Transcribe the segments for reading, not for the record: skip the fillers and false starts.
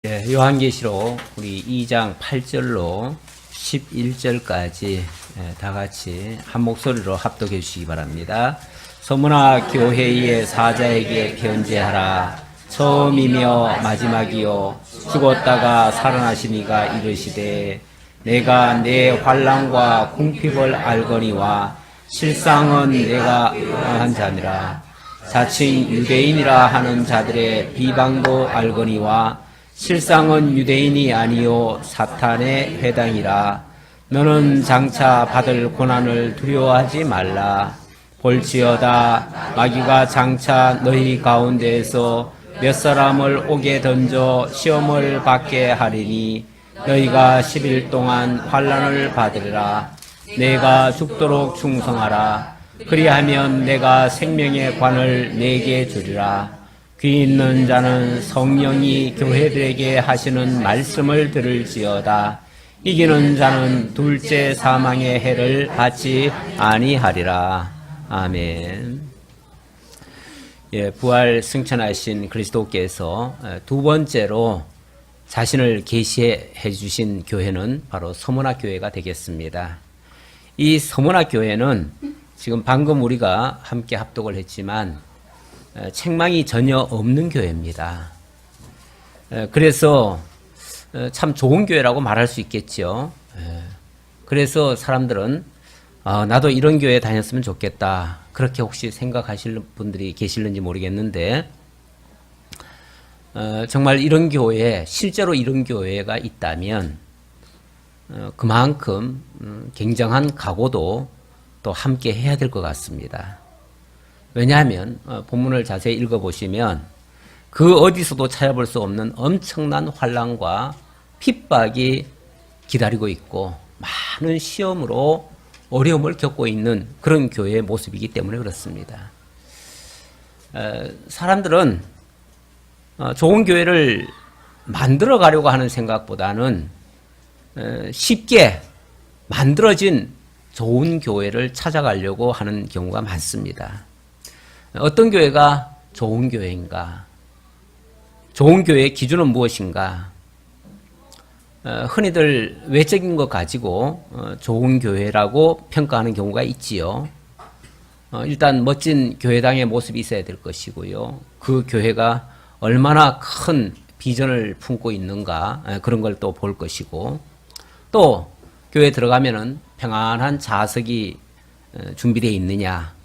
요한계시록 우리 2장 8절로 11절까지 다 같이 한 목소리로 합독해 주시기 바랍니다. 서문화 교회의 사자에게 편지하라. 처음이며 마지막이요 죽었다가 살아나신 이가 이르시되 내가 내 환난과 궁핍을 알거니와 실상은 내가 한 자니라. 자칭 유대인이라 하는 자들의 비방도 알거니와 실상은 유대인이 아니요 사탄의 회당이라. 너는 장차 받을 고난을 두려워하지 말라. 볼지어다 마귀가 장차 너희 가운데에서 몇 사람을 옥에 던져 시험을 받게 하리니 너희가 10일 동안 환난을 받으리라. 내가 죽도록 충성하라. 그리하면 내가 생명의 관을 내게 주리라. 귀 있는 자는 성령이 교회들에게 하시는 말씀을 들을지어다. 이기는 자는 둘째 사망의 해를 받지 아니하리라. 아멘. 부활 승천하신 그리스도께서 두 번째로 자신을 계시해 주신 교회는 바로 서문화 교회가 되겠습니다. 이 서문화 교회는 지금 방금 우리가 함께 합독을 했지만 책망이 전혀 없는 교회입니다. 그래서 참 좋은 교회라고 말할 수 있겠죠. 그래서 사람들은 나도 이런 교회 다녔으면 좋겠다. 그렇게 혹시 생각하실 분들이 계실는지 모르겠는데 정말 이런 교회, 실제로 이런 교회가 있다면 그만큼 굉장한 각오도 또 함께 해야 될 것 같습니다. 왜냐하면 본문을 자세히 읽어보시면 그 어디서도 찾아볼 수 없는 엄청난 환난과 핍박이 기다리고 있고 많은 시험으로 어려움을 겪고 있는 그런 교회의 모습이기 때문에 그렇습니다. 사람들은 좋은 교회를 만들어 가려고 하는 생각보다는 쉽게 만들어진 좋은 교회를 찾아가려고 하는 경우가 많습니다. 어떤 교회가 좋은 교회인가? 좋은 교회의 기준은 무엇인가? 흔히들 외적인 것 가지고 좋은 교회라고 평가하는 경우가 있지요. 일단 멋진 교회당의 모습이 있어야 될 것이고요. 그 교회가 얼마나 큰 비전을 품고 있는가 그런 걸 또 볼 것이고, 또 교회에 들어가면은 평안한 좌석이 준비되어 있느냐,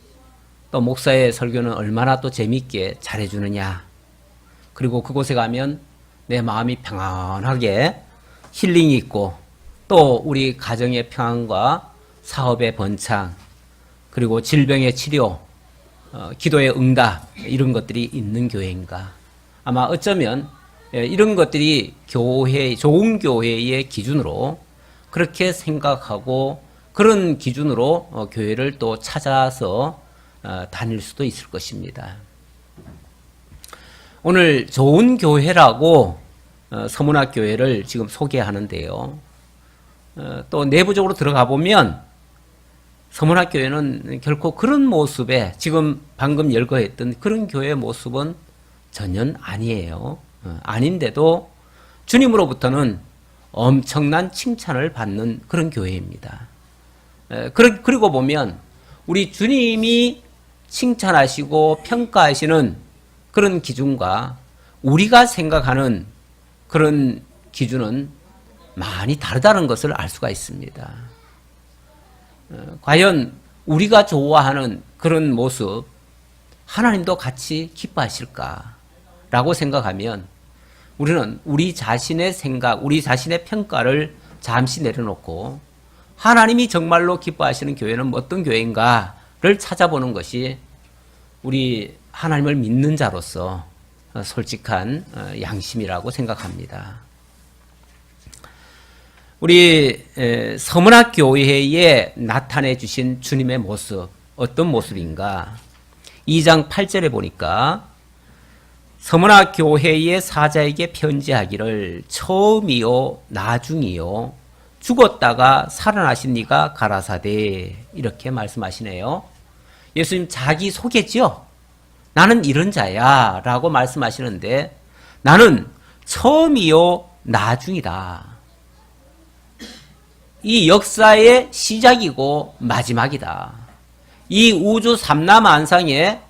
또 목사의 설교는 얼마나 또 재미있게 잘해주느냐, 그리고 그곳에 가면 내 마음이 평안하게 힐링이 있고 또 우리 가정의 평안과 사업의 번창, 그리고 질병의 치료, 기도의 응답, 이런 것들이 있는 교회인가. 아마 어쩌면 이런 것들이 좋은 교회의 기준으로 그렇게 생각하고 그런 기준으로 교회를 또 찾아서 다닐 수도 있을 것입니다. 오늘 좋은 교회라고 서문화 교회를 지금 소개하는데요. 또 내부적으로 들어가 보면 서문화 교회는 결코 그런 모습에 지금 방금 열거했던 그런 교회의 모습은 전혀 아니에요. 아닌데도 주님으로부터는 엄청난 칭찬을 받는 그런 교회입니다. 그리고 보면 우리 주님이 칭찬하시고 평가하시는 그런 기준과 우리가 생각하는 그런 기준은 많이 다르다는 것을 알 수가 있습니다. 과연 우리가 좋아하는 그런 모습 하나님도 같이 기뻐하실까라고 생각하면 우리는 우리 자신의 생각, 우리 자신의 평가를 잠시 내려놓고 하나님이 정말로 기뻐하시는 교회는 어떤 교회인가를 찾아보는 것이 우리 하나님을 믿는 자로서 솔직한 양심이라고 생각합니다. 우리 서문화 교회에 나타내 주신 주님의 모습, 어떤 모습인가? 2장 8절에 보니까 서문화 교회의 사자에게 편지하기를 처음이요 나중이요 죽었다가 살아나신 이가 가라사대, 이렇게 말씀하시네요. 예수님 자기 소개죠. 나는 이런 자야 라고 말씀하시는데 나는 처음이요 나중이다. 이 역사의 시작이고 마지막이다. 이 우주 삼라만상의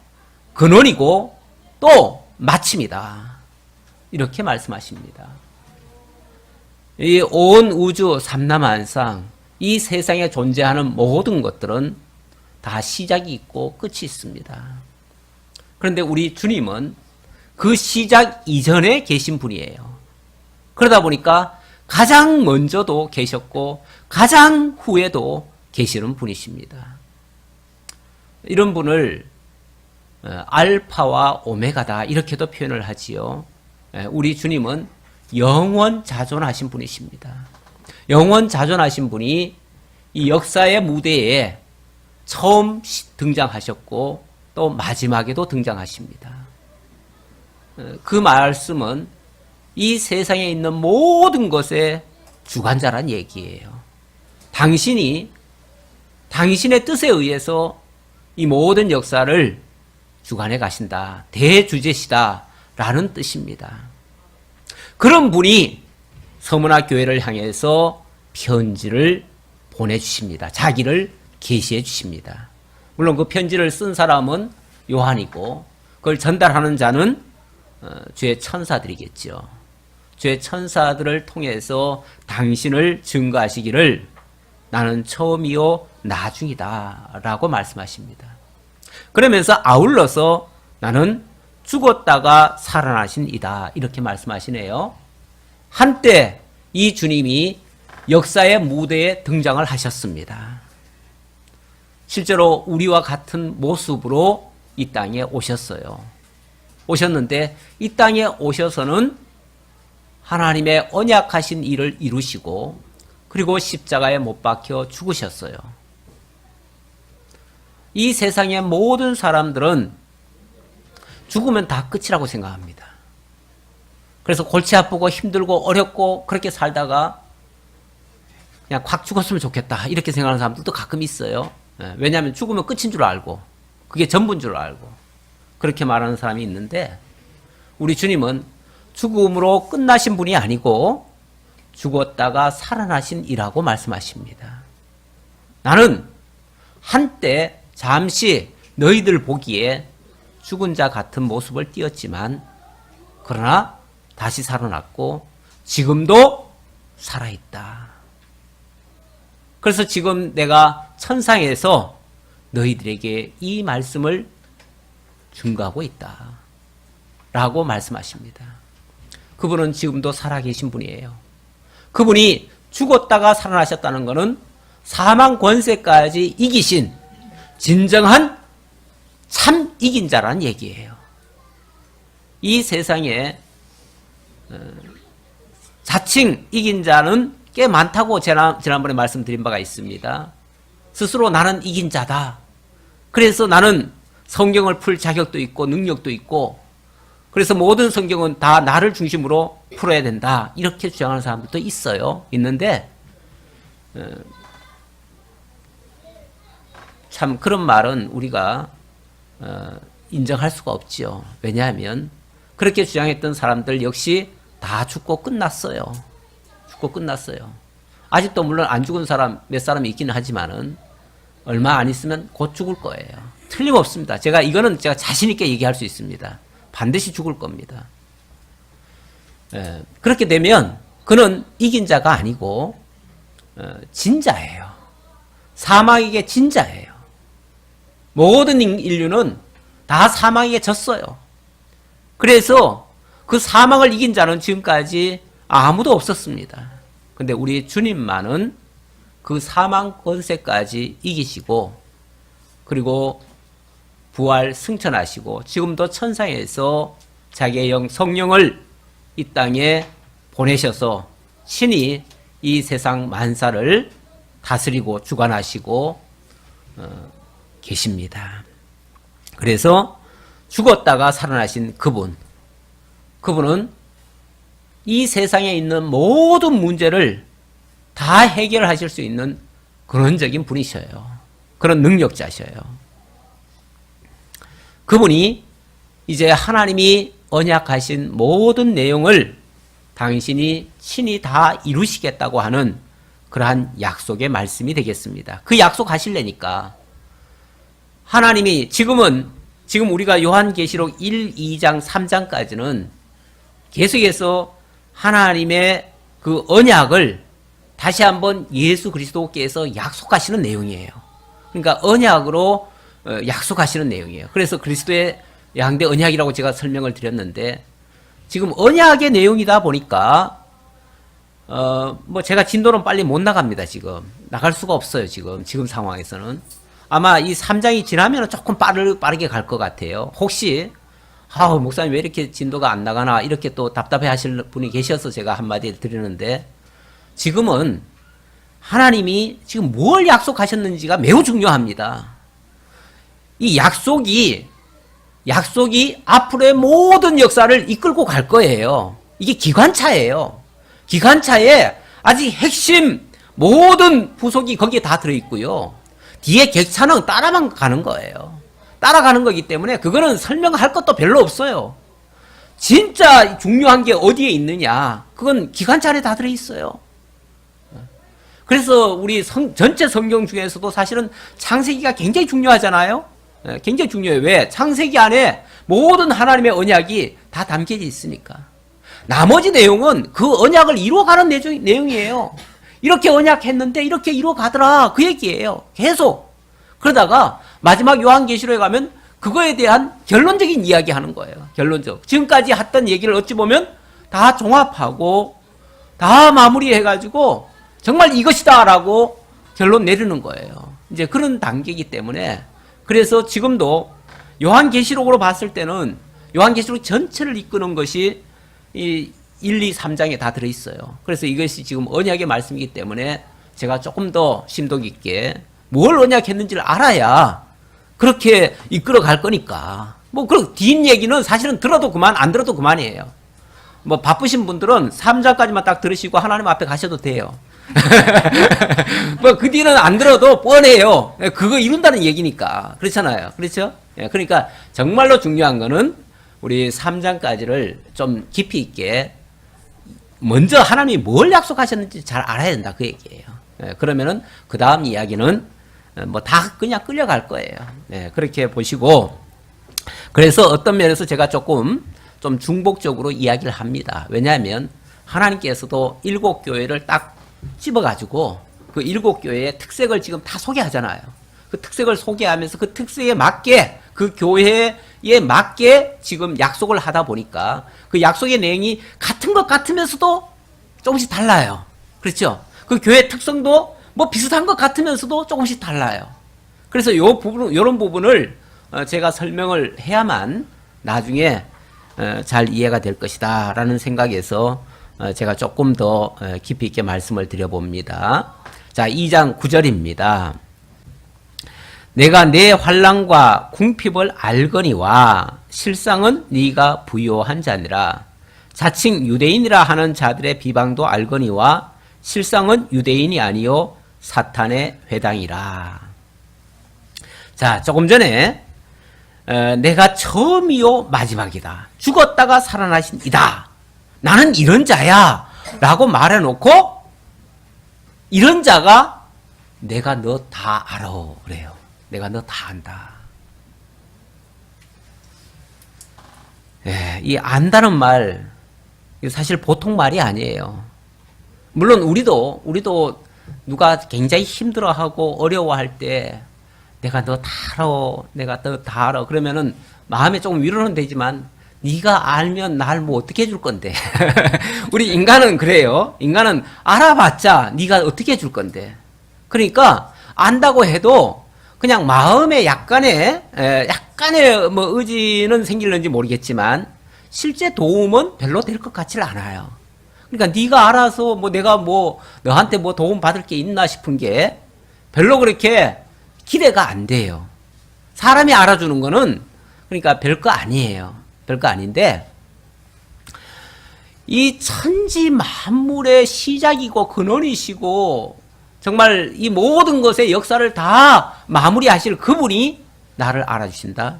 근원이고 또 마침이다. 이렇게 말씀하십니다. 이 온 우주 삼라만상, 이 세상에 존재하는 모든 것들은 다 시작이 있고 끝이 있습니다. 그런데 우리 주님은 그 시작 이전에 계신 분이에요. 그러다 보니까 가장 먼저도 계셨고 가장 후에도 계시는 분이십니다. 이런 분을 알파와 오메가다 이렇게도 표현을 하지요. 우리 주님은 영원자존하신 분이십니다. 영원자존하신 분이 이 역사의 무대에 처음 등장하셨고 또 마지막에도 등장하십니다. 그 말씀은 이 세상에 있는 모든 것의 주관자란 얘기예요. 당신이 당신의 뜻에 의해서 이 모든 역사를 주관해 가신다. 대주제시다. 라는 뜻입니다. 그런 분이 서문화 교회를 향해서 편지를 보내주십니다. 자기를 계시해 주십니다. 물론 그 편지를 쓴 사람은 요한이고 그걸 전달하는 자는 주의 천사들이겠죠. 주의 천사들을 통해서 당신을 증거하시기를 나는 처음이요 나중이다 라고 말씀하십니다. 그러면서 아울러서 나는 죽었다가 살아나신 이다 이렇게 말씀하시네요. 한때 이 주님이 역사의 무대에 등장을 하셨습니다. 실제로 우리와 같은 모습으로 이 땅에 오셨어요. 오셨는데 이 땅에 오셔서는 하나님의 언약하신 일을 이루시고 그리고 십자가에 못 박혀 죽으셨어요. 이 세상의 모든 사람들은 죽으면 다 끝이라고 생각합니다. 그래서 골치 아프고 힘들고 어렵고 그렇게 살다가 그냥 콱 죽었으면 좋겠다 이렇게 생각하는 사람들도 가끔 있어요. 왜냐하면 죽으면 끝인 줄 알고 그게 전부인 줄 알고 그렇게 말하는 사람이 있는데 우리 주님은 죽음으로 끝나신 분이 아니고 죽었다가 살아나신 이라고 말씀하십니다. 나는 한때 잠시 너희들 보기에 죽은 자 같은 모습을 띄었지만 그러나 다시 살아났고 지금도 살아있다. 그래서 지금 내가 천상에서 너희들에게 이 말씀을 증거하고 있다. 라고 말씀하십니다. 그분은 지금도 살아계신 분이에요. 그분이 죽었다가 살아나셨다는 것은 사망 권세까지 이기신 진정한 참 이긴 자라는 얘기예요. 이 세상에 자칭 이긴 자는 꽤 많다고 지난번에 말씀드린 바가 있습니다. 스스로 나는 이긴 자다. 그래서 나는 성경을 풀 자격도 있고 능력도 있고 그래서 모든 성경은 다 나를 중심으로 풀어야 된다. 이렇게 주장하는 사람들도 있어요. 있는데 참 그런 말은 우리가 인정할 수가 없지요. 왜냐하면 그렇게 주장했던 사람들 역시 다 죽고 끝났어요. 죽고 끝났어요. 아직도 물론 안 죽은 사람 몇 사람이 있기는 하지만은 얼마 안 있으면 곧 죽을 거예요. 틀림없습니다. 이거는 제가 자신 있게 얘기할 수 있습니다. 반드시 죽을 겁니다. 그렇게 되면 그는 이긴 자가 아니고 진자예요. 사망에게 진자예요. 모든 인류는 다 사망에게 졌어요. 그래서 그 사망을 이긴 자는 지금까지 아무도 없었습니다. 근데 우리 주님만은 그 사망 권세까지 이기시고 그리고 부활 승천하시고 지금도 천상에서 자기의 영 성령을 이 땅에 보내셔서 친히 이 세상 만사를 다스리고 주관하시고 계십니다. 그래서 죽었다가 살아나신 그분은 이 세상에 있는 모든 문제를 다 해결하실 수 있는 근원적인 분이셔요. 그런 능력자셔요. 그분이 이제 하나님이 언약하신 모든 내용을 당신이 친히 다 이루시겠다고 하는 그러한 약속의 말씀이 되겠습니다. 그 약속 하실래니까 하나님이 지금 우리가 요한계시록 1, 2장, 3장까지는 계속해서 하나님의 그 언약을 다시 한번 예수 그리스도께서 약속하시는 내용이에요. 그러니까 언약으로 약속하시는 내용이에요. 그래서 그리스도의 양대 언약이라고 제가 설명을 드렸는데 지금 언약의 내용이다 보니까 뭐 제가 진도는 빨리 못 나갑니다. 지금 나갈 수가 없어요. 지금 상황에서는 아마 이 3장이 지나면 조금 빠르게 갈 것 같아요. 혹시 목사님 왜 이렇게 진도가 안 나가나 이렇게 또 답답해 하실 분이 계셔서 제가 한마디 드리는데 지금은 하나님이 지금 뭘 약속하셨는지가 매우 중요합니다. 이 약속이 앞으로의 모든 역사를 이끌고 갈 거예요. 이게 기관차예요. 기관차에 아직 핵심 모든 부속이 거기에 다 들어있고요. 뒤에 객차는 따라만 가는 거예요. 따라가는 거기 때문에 그거는 설명할 것도 별로 없어요. 진짜 중요한 게 어디에 있느냐? 그건 기관차 안에 다 들어있어요. 그래서 우리 전체 성경 중에서도 사실은 창세기가 굉장히 중요하잖아요. 굉장히 중요해요. 왜? 창세기 안에 모든 하나님의 언약이 다 담겨져 있으니까. 나머지 내용은 그 언약을 이루어가는 내용이에요. 이렇게 언약했는데 이렇게 이루어가더라 그 얘기예요. 계속. 그러다가 마지막 요한계시록에 가면 그거에 대한 결론적인 이야기 하는 거예요. 결론적. 지금까지 했던 얘기를 어찌 보면 다 종합하고 다 마무리해가지고 정말 이것이다 라고 결론 내리는 거예요. 이제 그런 단계이기 때문에 그래서 지금도 요한계시록으로 봤을 때는 요한계시록 전체를 이끄는 것이 이 1, 2, 3장에 다 들어있어요. 그래서 이것이 지금 언약의 말씀이기 때문에 제가 조금 더 심도 깊게 뭘 언약했는지를 알아야 그렇게 이끌어 갈 거니까. 뭐, 그 뒷 얘기는 사실은 들어도 그만, 안 들어도 그만이에요. 뭐, 바쁘신 분들은 3장까지만 딱 들으시고 하나님 앞에 가셔도 돼요. 뭐, 그 뒤는 안 들어도 뻔해요. 그거 이룬다는 얘기니까. 그렇잖아요. 그렇죠? 그러니까 정말로 중요한 거는 우리 3장까지를 좀 깊이 있게 먼저 하나님이 뭘 약속하셨는지 잘 알아야 된다. 그 얘기예요. 그러면은 그 다음 이야기는 뭐 다 그냥 끌려갈 거예요. 그렇게 보시고 그래서 어떤 면에서 제가 조금 좀 중복적으로 이야기를 합니다. 왜냐하면 하나님께서도 7교회를 딱 집어가지고 그 7교회의 특색을 지금 다 소개하잖아요. 그 특색을 소개하면서 그 특색에 맞게 그 교회에 맞게 지금 약속을 하다 보니까 그 약속의 내용이 같은 것 같으면서도 조금씩 달라요. 그렇죠? 그 교회 특성도 뭐 비슷한 것 같으면서도 조금씩 달라요. 그래서 이런 부분을 제가 설명을 해야만 나중에 잘 이해가 될 것이다 라는 생각에서 제가 조금 더 깊이 있게 말씀을 드려봅니다. 자, 2장 9절입니다. 내가 내 환난과 궁핍을 알거니와 실상은 네가 부요한 자니라. 자칭 유대인이라 하는 자들의 비방도 알거니와 실상은 유대인이 아니요 사탄의 회당이라. 자, 조금 전에 내가 처음이요 마지막이다. 죽었다가 살아나신 이다. 나는 이런 자야 라고 말해놓고 이런 자가 내가 너 다 알아 그래요. 내가 너 다 안다. 이 안다는 말 사실 보통 말이 아니에요. 물론 우리도 누가 굉장히 힘들어하고 어려워할 때 내가 너 다 알아. 내가 너 다 알아. 그러면은 마음에 조금 위로는 되지만 네가 알면 날 뭐 어떻게 해줄 건데. 우리 인간은 그래요. 인간은 알아봤자 네가 어떻게 해줄 건데. 그러니까 안다고 해도 그냥 마음에 약간의 뭐 의지는 생길는지 모르겠지만 실제 도움은 별로 될 것 같지는 않아요. 그러니까 네가 알아서 뭐 내가 뭐 너한테 뭐 도움 받을 게 있나 싶은 게 별로 그렇게 기대가 안 돼요. 사람이 알아주는 거는 그러니까 별거 아니에요. 별거 아닌데 이 천지 만물의 시작이고 근원이시고 정말 이 모든 것의 역사를 다 마무리하실 그분이 나를 알아주신다.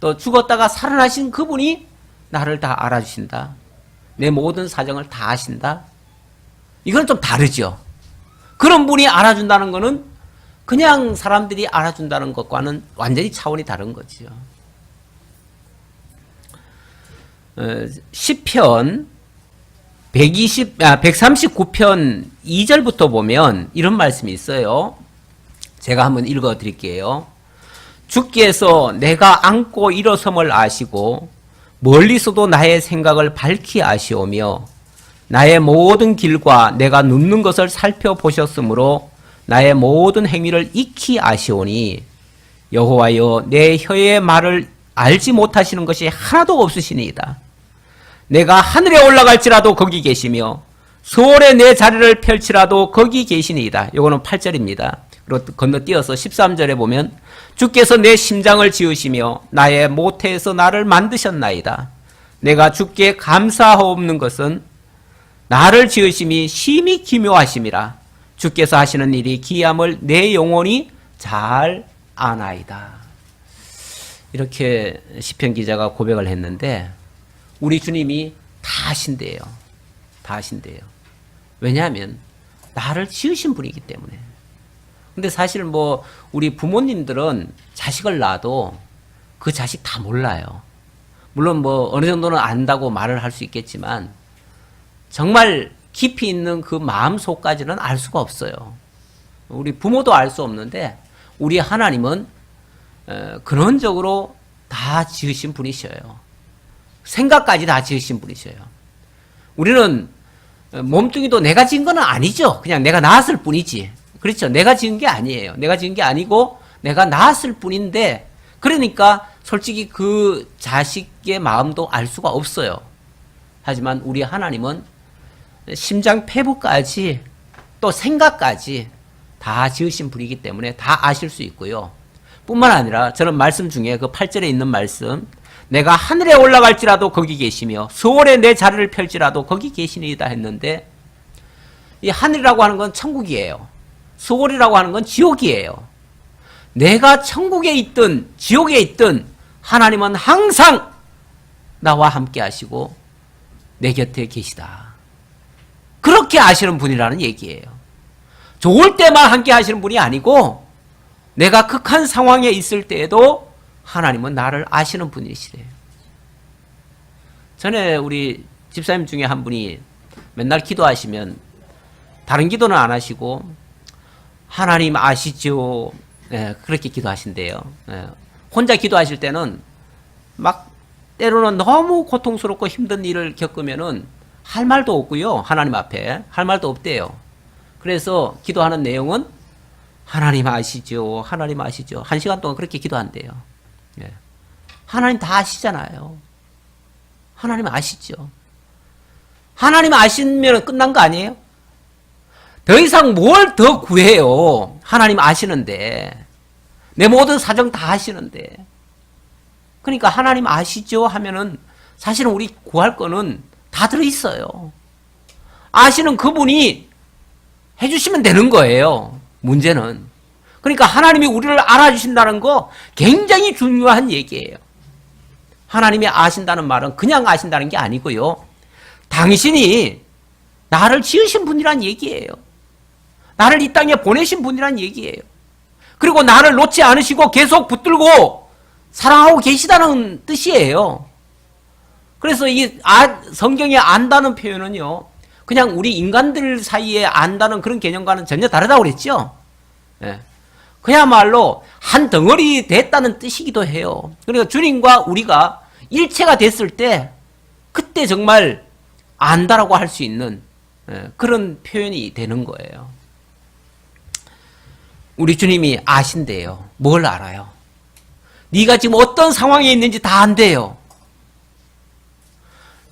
또 죽었다가 살아나신 그분이 나를 다 알아주신다. 내 모든 사정을 다 아신다? 이건 좀 다르죠. 그런 분이 알아준다는 것은 그냥 사람들이 알아준다는 것과는 완전히 차원이 다른 거죠. 시편 139편 2절부터 보면 이런 말씀이 있어요. 제가 한번 읽어 드릴게요. 주께서 내가 앉고 일어섬을 아시고 멀리서도 나의 생각을 밝히 아시오며 나의 모든 길과 내가 눕는 것을 살펴보셨으므로 나의 모든 행위를 익히 아시오니 여호와여 내 혀의 말을 알지 못하시는 것이 하나도 없으시니이다. 내가 하늘에 올라갈지라도 거기 계시며 수월에 내 자리를 펼치라도 거기 계시니이다. 이거는 8절입니다. 그리고 건너뛰어서 13절에 보면 주께서 내 심장을 지으시며 나의 모태에서 나를 만드셨나이다. 내가 주께 감사하옵는 것은 나를 지으심이 심히 기묘하심이라. 주께서 하시는 일이 기이함을 내 영혼이 잘 아나이다. 이렇게 시편 기자가 고백을 했는데 우리 주님이 다 아신대요. 다 아신대요. 왜냐하면 나를 지으신 분이기 때문에. 근데 사실 뭐 우리 부모님들은 자식을 낳아도 그 자식 다 몰라요. 물론 뭐 어느 정도는 안다고 말을 할 수 있겠지만 정말 깊이 있는 그 마음 속까지는 알 수가 없어요. 우리 부모도 알 수 없는데 우리 하나님은 근원적으로 다 지으신 분이셔요. 생각까지 다 지으신 분이셔요. 우리는 몸뚱이도 내가 지은 건 아니죠. 그냥 내가 낳았을 뿐이지. 그렇죠. 내가 지은 게 아니에요. 내가 지은 게 아니고 내가 낳았을 뿐인데 그러니까 솔직히 그 자식의 마음도 알 수가 없어요. 하지만 우리 하나님은 심장 폐부까지 또 생각까지 다 지으신 분이기 때문에 다 아실 수 있고요. 뿐만 아니라 저는 말씀 중에 그 8절에 있는 말씀 내가 하늘에 올라갈지라도 거기 계시며 수월에 내 자리를 펼지라도 거기 계시니이다 했는데 이 하늘이라고 하는 건 천국이에요. 수월이라고 하는 건 지옥이에요. 내가 천국에 있든 지옥에 있든 하나님은 항상 나와 함께 하시고 내 곁에 계시다. 그렇게 아시는 분이라는 얘기예요. 좋을 때만 함께 하시는 분이 아니고 내가 극한 상황에 있을 때에도 하나님은 나를 아시는 분이시래요. 전에 우리 집사님 중에 한 분이 맨날 기도하시면 다른 기도는 안 하시고 하나님 아시죠? 네, 그렇게 기도하신대요. 네, 혼자 기도하실 때는 막 때로는 너무 고통스럽고 힘든 일을 겪으면은 할 말도 없고요. 하나님 앞에 할 말도 없대요. 그래서 기도하는 내용은 하나님 아시죠? 하나님 아시죠? 1시간 동안 그렇게 기도한대요. 네. 하나님 다 아시잖아요. 하나님 아시죠? 하나님 아시면 끝난 거 아니에요? 더 이상 뭘 더 구해요? 하나님 아시는데. 내 모든 사정 다 아시는데. 그러니까 하나님 아시죠? 하면은 사실은 우리 구할 거는 다 들어있어요. 아시는 그분이 해주시면 되는 거예요. 문제는. 그러니까 하나님이 우리를 알아주신다는 거 굉장히 중요한 얘기예요. 하나님이 아신다는 말은 그냥 아신다는 게 아니고요. 당신이 나를 지으신 분이란 얘기예요. 나를 이 땅에 보내신 분이란 얘기예요. 그리고 나를 놓지 않으시고 계속 붙들고 사랑하고 계시다는 뜻이에요. 그래서 이 성경에 안다는 표현은요. 그냥 우리 인간들 사이에 안다는 그런 개념과는 전혀 다르다고 그랬죠. 예. 그야말로 한 덩어리 됐다는 뜻이기도 해요. 그러니까 주님과 우리가 일체가 됐을 때 그때 정말 안다라고 할 수 있는 그런 표현이 되는 거예요. 우리 주님이 아신대요. 뭘 알아요? 네가 지금 어떤 상황에 있는지 다 안대요.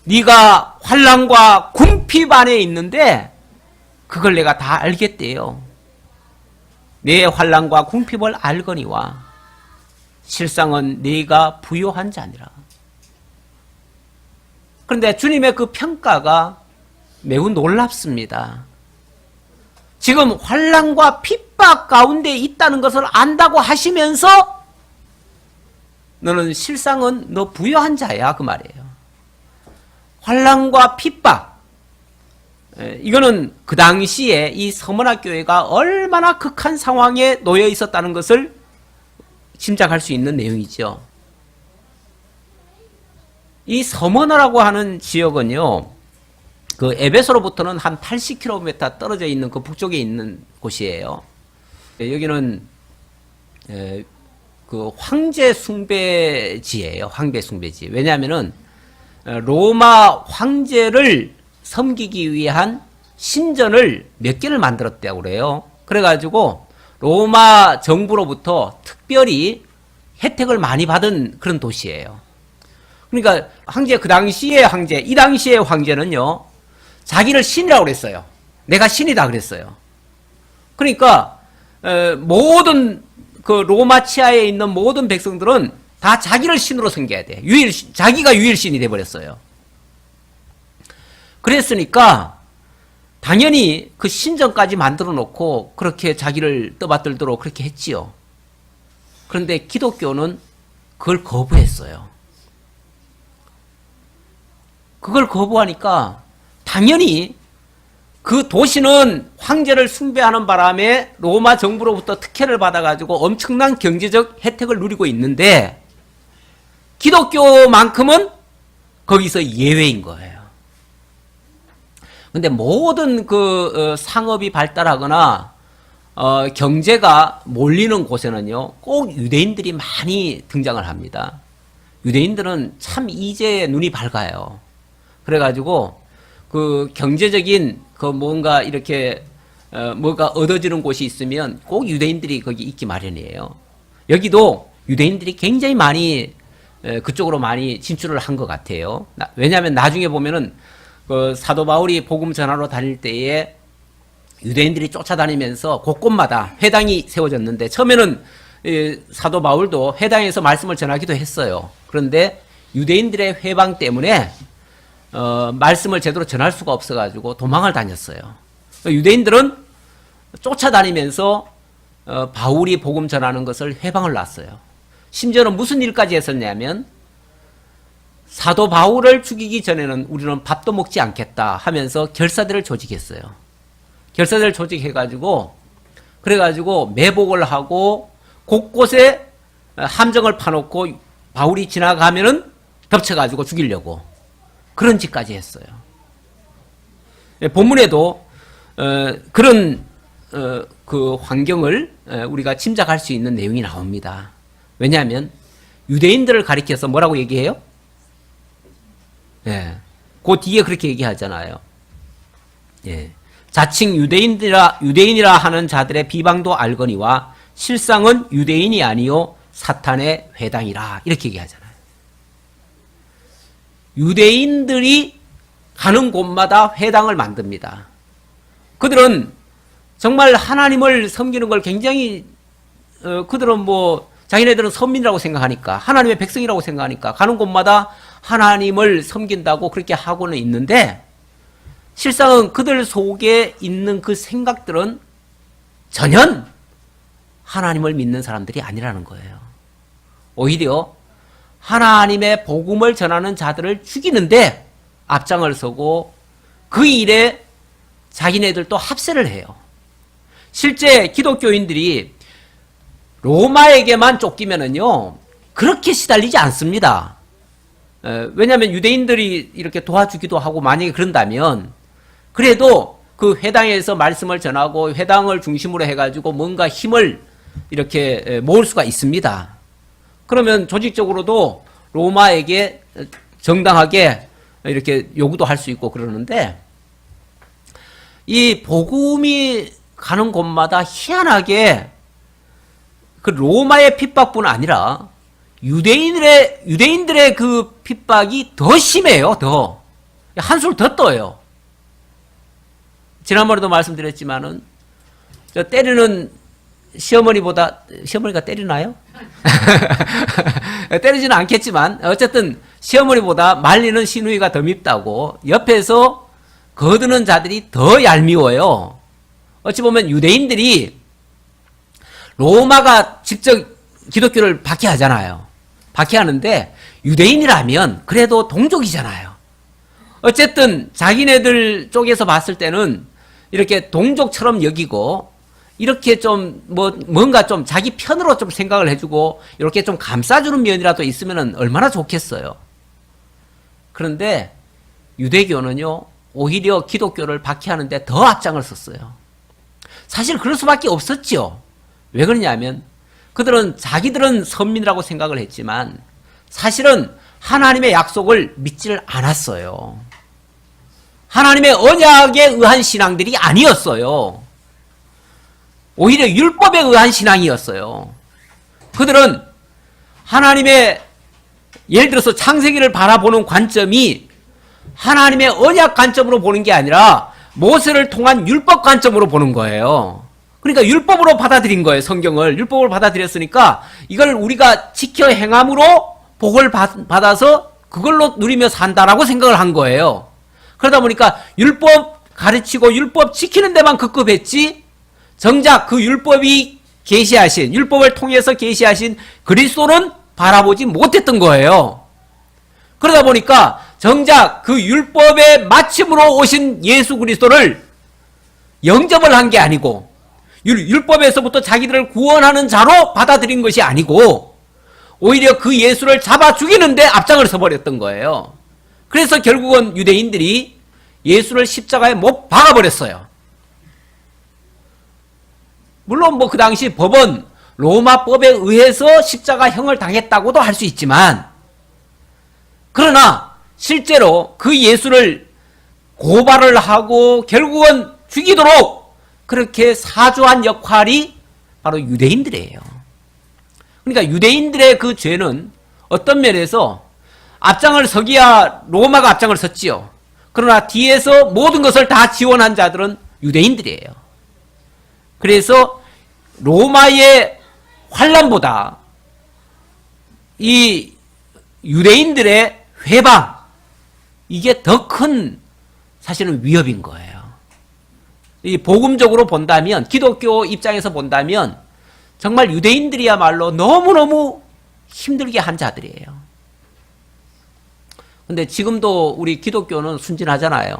네가 환난과 궁핍 안에 있는데 그걸 내가 다 알겠대요. 내 환난과 궁핍을 알거니와 실상은 네가 부요한 자니라. 그런데 주님의 그 평가가 매우 놀랍습니다. 지금 환난과 핍박 가운데 있다는 것을 안다고 하시면서 너는 실상은 너 부요한 자야 그 말이에요. 환난과 핍박. 이거는 그 당시에 이 서문화 교회가 얼마나 극한 상황에 놓여 있었다는 것을 짐작할 수 있는 내용이죠. 이 서문화라고 하는 지역은요, 그 에베소로부터는 한 80km 떨어져 있는 그 북쪽에 있는 곳이에요. 여기는 그 황제 숭배지예요. 황제 숭배지. 왜냐하면은 로마 황제를 섬기기 위한 신전을 몇 개를 만들었다고 그래요. 그래가지고 로마 정부로부터 특별히 혜택을 많이 받은 그런 도시예요. 그러니까 황제, 그 당시의 황제, 이 당시의 황제는요, 자기를 신이라고 그랬어요. 내가 신이다 그랬어요. 그러니까 모든 그 로마 치하에 있는 모든 백성들은 다 자기를 신으로 섬겨야 돼. 자기가 유일신이 돼버렸어요. 그랬으니까 당연히 그 신전까지 만들어 놓고 그렇게 자기를 떠받들도록 그렇게 했지요. 그런데 기독교는 그걸 거부했어요. 그걸 거부하니까 당연히 그 도시는 황제를 숭배하는 바람에 로마 정부로부터 특혜를 받아가지고 엄청난 경제적 혜택을 누리고 있는데 기독교만큼은 거기서 예외인 거예요. 근데 모든 그 상업이 발달하거나 경제가 몰리는 곳에는요, 꼭 유대인들이 많이 등장을 합니다. 유대인들은 참 이제에 눈이 밝아요. 그래가지고 그 경제적인 그 뭔가 이렇게 뭐가 얻어지는 곳이 있으면 꼭 유대인들이 거기 있기 마련이에요. 여기도 유대인들이 굉장히 많이 그쪽으로 많이 진출을 한 것 같아요. 왜냐하면 나중에 보면은 그 사도 바울이 복음 전하러 다닐 때에 유대인들이 쫓아다니면서 곳곳마다 회당이 세워졌는데 처음에는 사도 바울도 회당에서 말씀을 전하기도 했어요. 그런데 유대인들의 회방 때문에 말씀을 제대로 전할 수가 없어가지고 도망을 다녔어요. 유대인들은 쫓아다니면서 바울이 복음 전하는 것을 회방을 놨어요. 심지어는 무슨 일까지 했었냐면 사도 바울을 죽이기 전에는 우리는 밥도 먹지 않겠다 하면서 결사들을 조직했어요. 결사들을 조직해가지고 그래가지고 매복을 하고 곳곳에 함정을 파놓고 바울이 지나가면은 덮쳐가지고 죽이려고 그런 짓까지 했어요. 본문에도 그런 그 환경을 우리가 짐작할 수 있는 내용이 나옵니다. 왜냐하면 유대인들을 가리켜서 뭐라고 얘기해요? 예, 그 뒤에 그렇게 얘기하잖아요. 예, 자칭 유대인이라 하는 자들의 비방도 알거니와 실상은 유대인이 아니요 사탄의 회당이라 이렇게 얘기하잖아요. 유대인들이 가는 곳마다 회당을 만듭니다. 그들은 정말 하나님을 섬기는 걸 굉장히 그들은 뭐 자기네들은 선민이라고 생각하니까 하나님의 백성이라고 생각하니까 가는 곳마다 하나님을 섬긴다고 그렇게 하고는 있는데 실상은 그들 속에 있는 그 생각들은 전혀 하나님을 믿는 사람들이 아니라는 거예요. 오히려 하나님의 복음을 전하는 자들을 죽이는데 앞장을 서고 그 일에 자기네들도 합세를 해요. 실제 기독교인들이 로마에게만 쫓기면은요 그렇게 시달리지 않습니다. 왜냐하면 유대인들이 이렇게 도와주기도 하고 만약에 그런다면 그래도 그 회당에서 말씀을 전하고 회당을 중심으로 해가지고 뭔가 힘을 이렇게 모을 수가 있습니다. 그러면 조직적으로도 로마에게 정당하게 이렇게 요구도 할 수 있고 그러는데 이 복음이 가는 곳마다 희한하게 그 로마의 핍박뿐 아니라 유대인들의 그 핍박이 더 심해요. 더 한술 더 떠요. 지난번에도 말씀드렸지만은 저 때리는 시어머니가 때리나요? 때리지는 않겠지만 어쨌든 시어머니보다 말리는 시누이가 더 밉다고 옆에서 거드는 자들이 더 얄미워요. 어찌 보면 유대인들이 로마가 직접 기독교를 박해하잖아요. 박해하는데 유대인이라면 그래도 동족이잖아요. 어쨌든 자기네들 쪽에서 봤을 때는 이렇게 동족처럼 여기고 이렇게 좀 뭔가 좀 자기 편으로 좀 생각을 해주고 이렇게 좀 감싸주는 면이라도 있으면 얼마나 좋겠어요. 그런데 유대교는요, 오히려 기독교를 박해하는데 더 앞장을 섰어요. 사실 그럴 수밖에 없었죠. 왜 그러냐면 그들은 자기들은 선민이라고 생각을 했지만 사실은 하나님의 약속을 믿지를 않았어요. 하나님의 언약에 의한 신앙들이 아니었어요. 오히려 율법에 의한 신앙이었어요. 그들은 하나님의 예를 들어서 창세기를 바라보는 관점이 하나님의 언약 관점으로 보는 게 아니라 모세를 통한 율법 관점으로 보는 거예요. 그러니까 율법으로 받아들인 거예요. 성경을 율법으로 받아들였으니까 이걸 우리가 지켜 행함으로 복을 받아서 그걸로 누리며 산다라고 생각을 한 거예요. 그러다 보니까 율법 가르치고 율법 지키는 데만 급급했지 정작 그 율법이 계시하신 율법을 통해서 계시하신 그리스도는 바라보지 못했던 거예요. 그러다 보니까 정작 그 율법의 마침으로 오신 예수 그리스도를 영접을 한 게 아니고 율법에서부터 자기들을 구원하는 자로 받아들인 것이 아니고 오히려 그 예수를 잡아 죽이는데 앞장을 서버렸던 거예요. 그래서 결국은 유대인들이 예수를 십자가에 못 박아버렸어요. 물론 그 당시 법은 로마법에 의해서 십자가형을 당했다고도 할 수 있지만 그러나 실제로 그 예수를 고발을 하고 결국은 죽이도록 그렇게 사주한 역할이 바로 유대인들이에요. 그러니까 유대인들의 그 죄는 어떤 면에서 앞장을 서기야 로마가 앞장을 섰지요. 그러나 뒤에서 모든 것을 다 지원한 자들은 유대인들이에요. 그래서 로마의 환란보다 이 유대인들의 회방 이게 더 큰 사실은 위협인 거예요. 이 복음적으로 본다면 기독교 입장에서 본다면 정말 유대인들이야말로 너무너무 힘들게 한 자들이에요. 근데 지금도 우리 기독교는 순진하잖아요.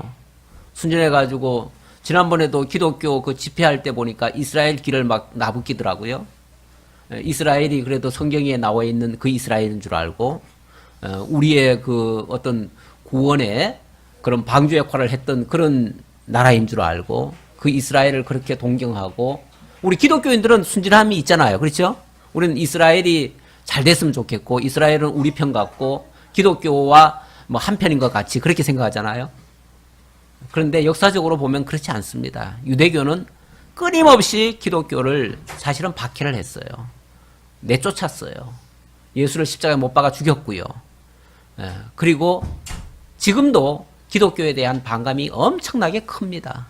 순진해가지고 지난번에도 기독교 그 집회할 때 보니까 이스라엘 길을 막 나부끼더라고요. 이스라엘이 그래도 성경에 나와 있는 그 이스라엘인 줄 알고 우리의 그 어떤 구원의 그런 방주 역할을 했던 그런 나라인 줄 알고 그 이스라엘을 그렇게 동경하고 우리 기독교인들은 순진함이 있잖아요. 그렇죠? 우리는 이스라엘이 잘 됐으면 좋겠고 이스라엘은 우리 편 같고 기독교와 한 편인 것 같이 그렇게 생각하잖아요. 그런데 역사적으로 보면 그렇지 않습니다. 유대교는 끊임없이 기독교를 사실은 박해를 했어요. 내쫓았어요. 예수를 십자가에 못 박아 죽였고요. 그리고 지금도 기독교에 대한 반감이 엄청나게 큽니다.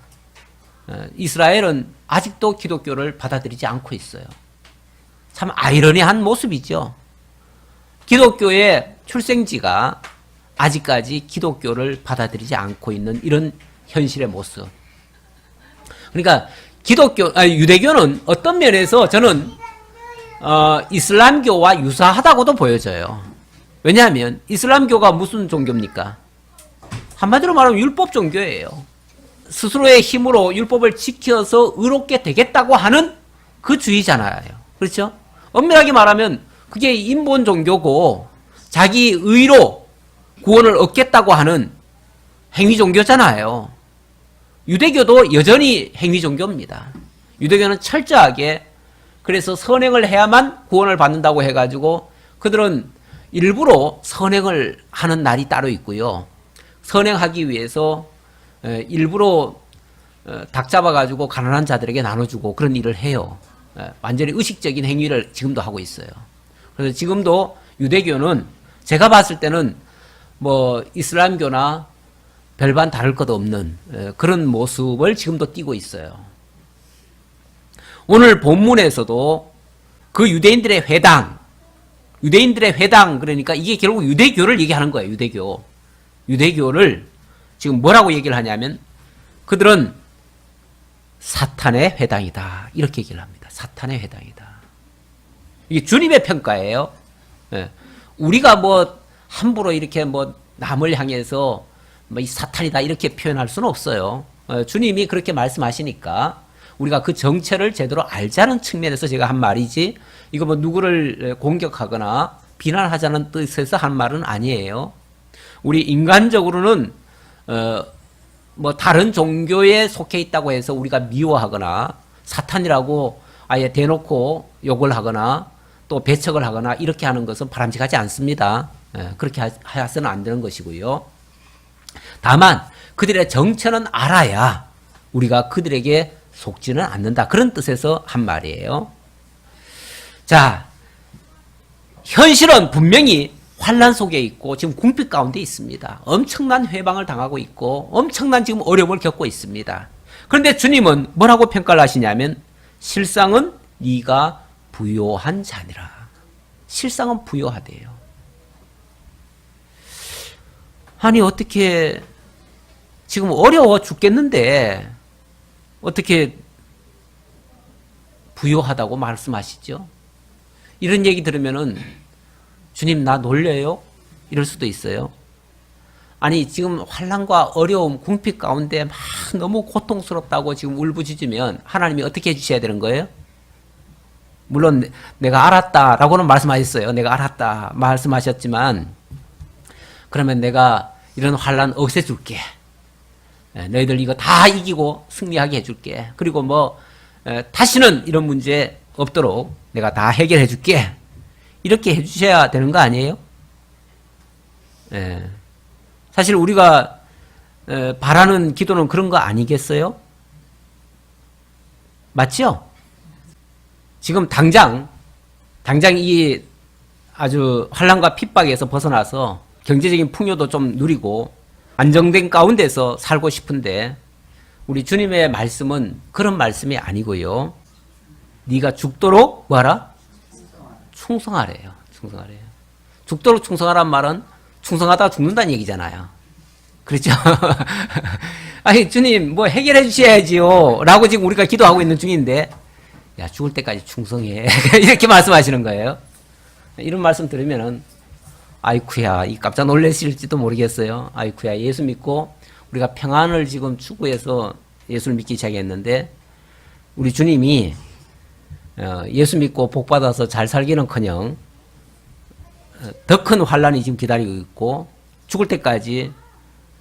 이스라엘은 아직도 기독교를 받아들이지 않고 있어요. 참 아이러니한 모습이죠. 기독교의 출생지가 아직까지 기독교를 받아들이지 않고 있는 이런 현실의 모습. 그러니까 유대교는 어떤 면에서 저는 이슬람교와 유사하다고도 보여져요. 왜냐하면 이슬람교가 무슨 종교입니까? 한마디로 말하면 율법 종교예요. 스스로의 힘으로 율법을 지켜서 의롭게 되겠다고 하는 그 주의잖아요. 그렇죠? 엄밀하게 말하면 그게 인본 종교고 자기 의로 구원을 얻겠다고 하는 행위 종교잖아요. 유대교도 여전히 행위 종교입니다. 유대교는 철저하게 그래서 선행을 해야만 구원을 받는다고 해가지고 그들은 일부러 선행을 하는 날이 따로 있고요. 선행하기 위해서 일부러 닭 잡아가지고 가난한 자들에게 나눠주고 그런 일을 해요. 완전히 의식적인 행위를 지금도 하고 있어요. 그래서 지금도 유대교는 제가 봤을 때는 이슬람교나 별반 다를 것 없는 그런 모습을 지금도 띠고 있어요. 오늘 본문에서도 그 유대인들의 회당 그러니까 이게 결국 유대교를 얘기하는 거예요. 유대교를 지금 뭐라고 얘기를 하냐면 그들은 사탄의 회당이다 이렇게 얘기를 합니다. 사탄의 회당이다. 이게 주님의 평가예요. 우리가 함부로 이렇게 남을 향해서 뭐 이 사탄이다 이렇게 표현할 수는 없어요. 주님이 그렇게 말씀하시니까 우리가 그 정체를 제대로 알자는 측면에서 제가 한 말이지, 이거 뭐 누구를 공격하거나 비난하자는 뜻에서 한 말은 아니에요. 우리 인간적으로는 뭐 다른 종교에 속해 있다고 해서 우리가 미워하거나 사탄이라고 아예 대놓고 욕을 하거나 또 배척을 하거나 이렇게 하는 것은 바람직하지 않습니다. 그렇게 해서는 안 되는 것이고요. 다만 그들의 정체는 알아야 우리가 그들에게 속지는 않는다. 그런 뜻에서 한 말이에요. 자, 현실은 분명히 환난 속에 있고 지금 궁핍 가운데 있습니다. 엄청난 회방을 당하고 있고 엄청난 지금 어려움을 겪고 있습니다. 그런데 주님은 뭐라고 평가를 하시냐면 실상은 네가 부요한 자니라. 실상은 부요하대요. 아니 어떻게 지금 어려워 죽겠는데 어떻게 부요하다고 말씀하시죠? 이런 얘기 들으면은 주님 나 놀려요? 이럴 수도 있어요. 아니 지금 환난과 어려움, 궁핍 가운데 막 너무 고통스럽다고 지금 울부짖으면 하나님이 어떻게 해주셔야 되는 거예요? 물론 내가 알았다라고는 말씀하셨어요. 내가 알았다 말씀하셨지만 그러면 내가 이런 환난 없애줄게. 너희들 이거 다 이기고 승리하게 해줄게. 그리고 뭐 다시는 이런 문제 없도록 내가 다 해결해 줄게. 이렇게 해주셔야 되는 거 아니에요? 사실 우리가 바라는 기도는 그런 거 아니겠어요? 맞죠? 지금 당장 이 아주 환난과 핍박에서 벗어나서 경제적인 풍요도 좀 누리고 안정된 가운데서 살고 싶은데 우리 주님의 말씀은 그런 말씀이 아니고요. 네가 죽도록 뭐하라? 충성하래요. 충성하래요. 죽도록 충성하란 말은 충성하다가 죽는다는 얘기잖아요. 그렇죠? 아니 주님 뭐 해결해 주셔야지요 라고 지금 우리가 기도하고 있는 중인데 야 죽을 때까지 충성해 이렇게 말씀하시는 거예요. 이런 말씀 들으면은 아이쿠야 이 깜짝 놀라실지도 모르겠어요. 아이쿠야 예수 믿고 우리가 평안을 지금 추구해서 예수를 믿기 시작했는데 우리 주님이 예수 믿고 복 받아서 잘 살기는커녕 더 큰 환난이 지금 기다리고 있고 죽을 때까지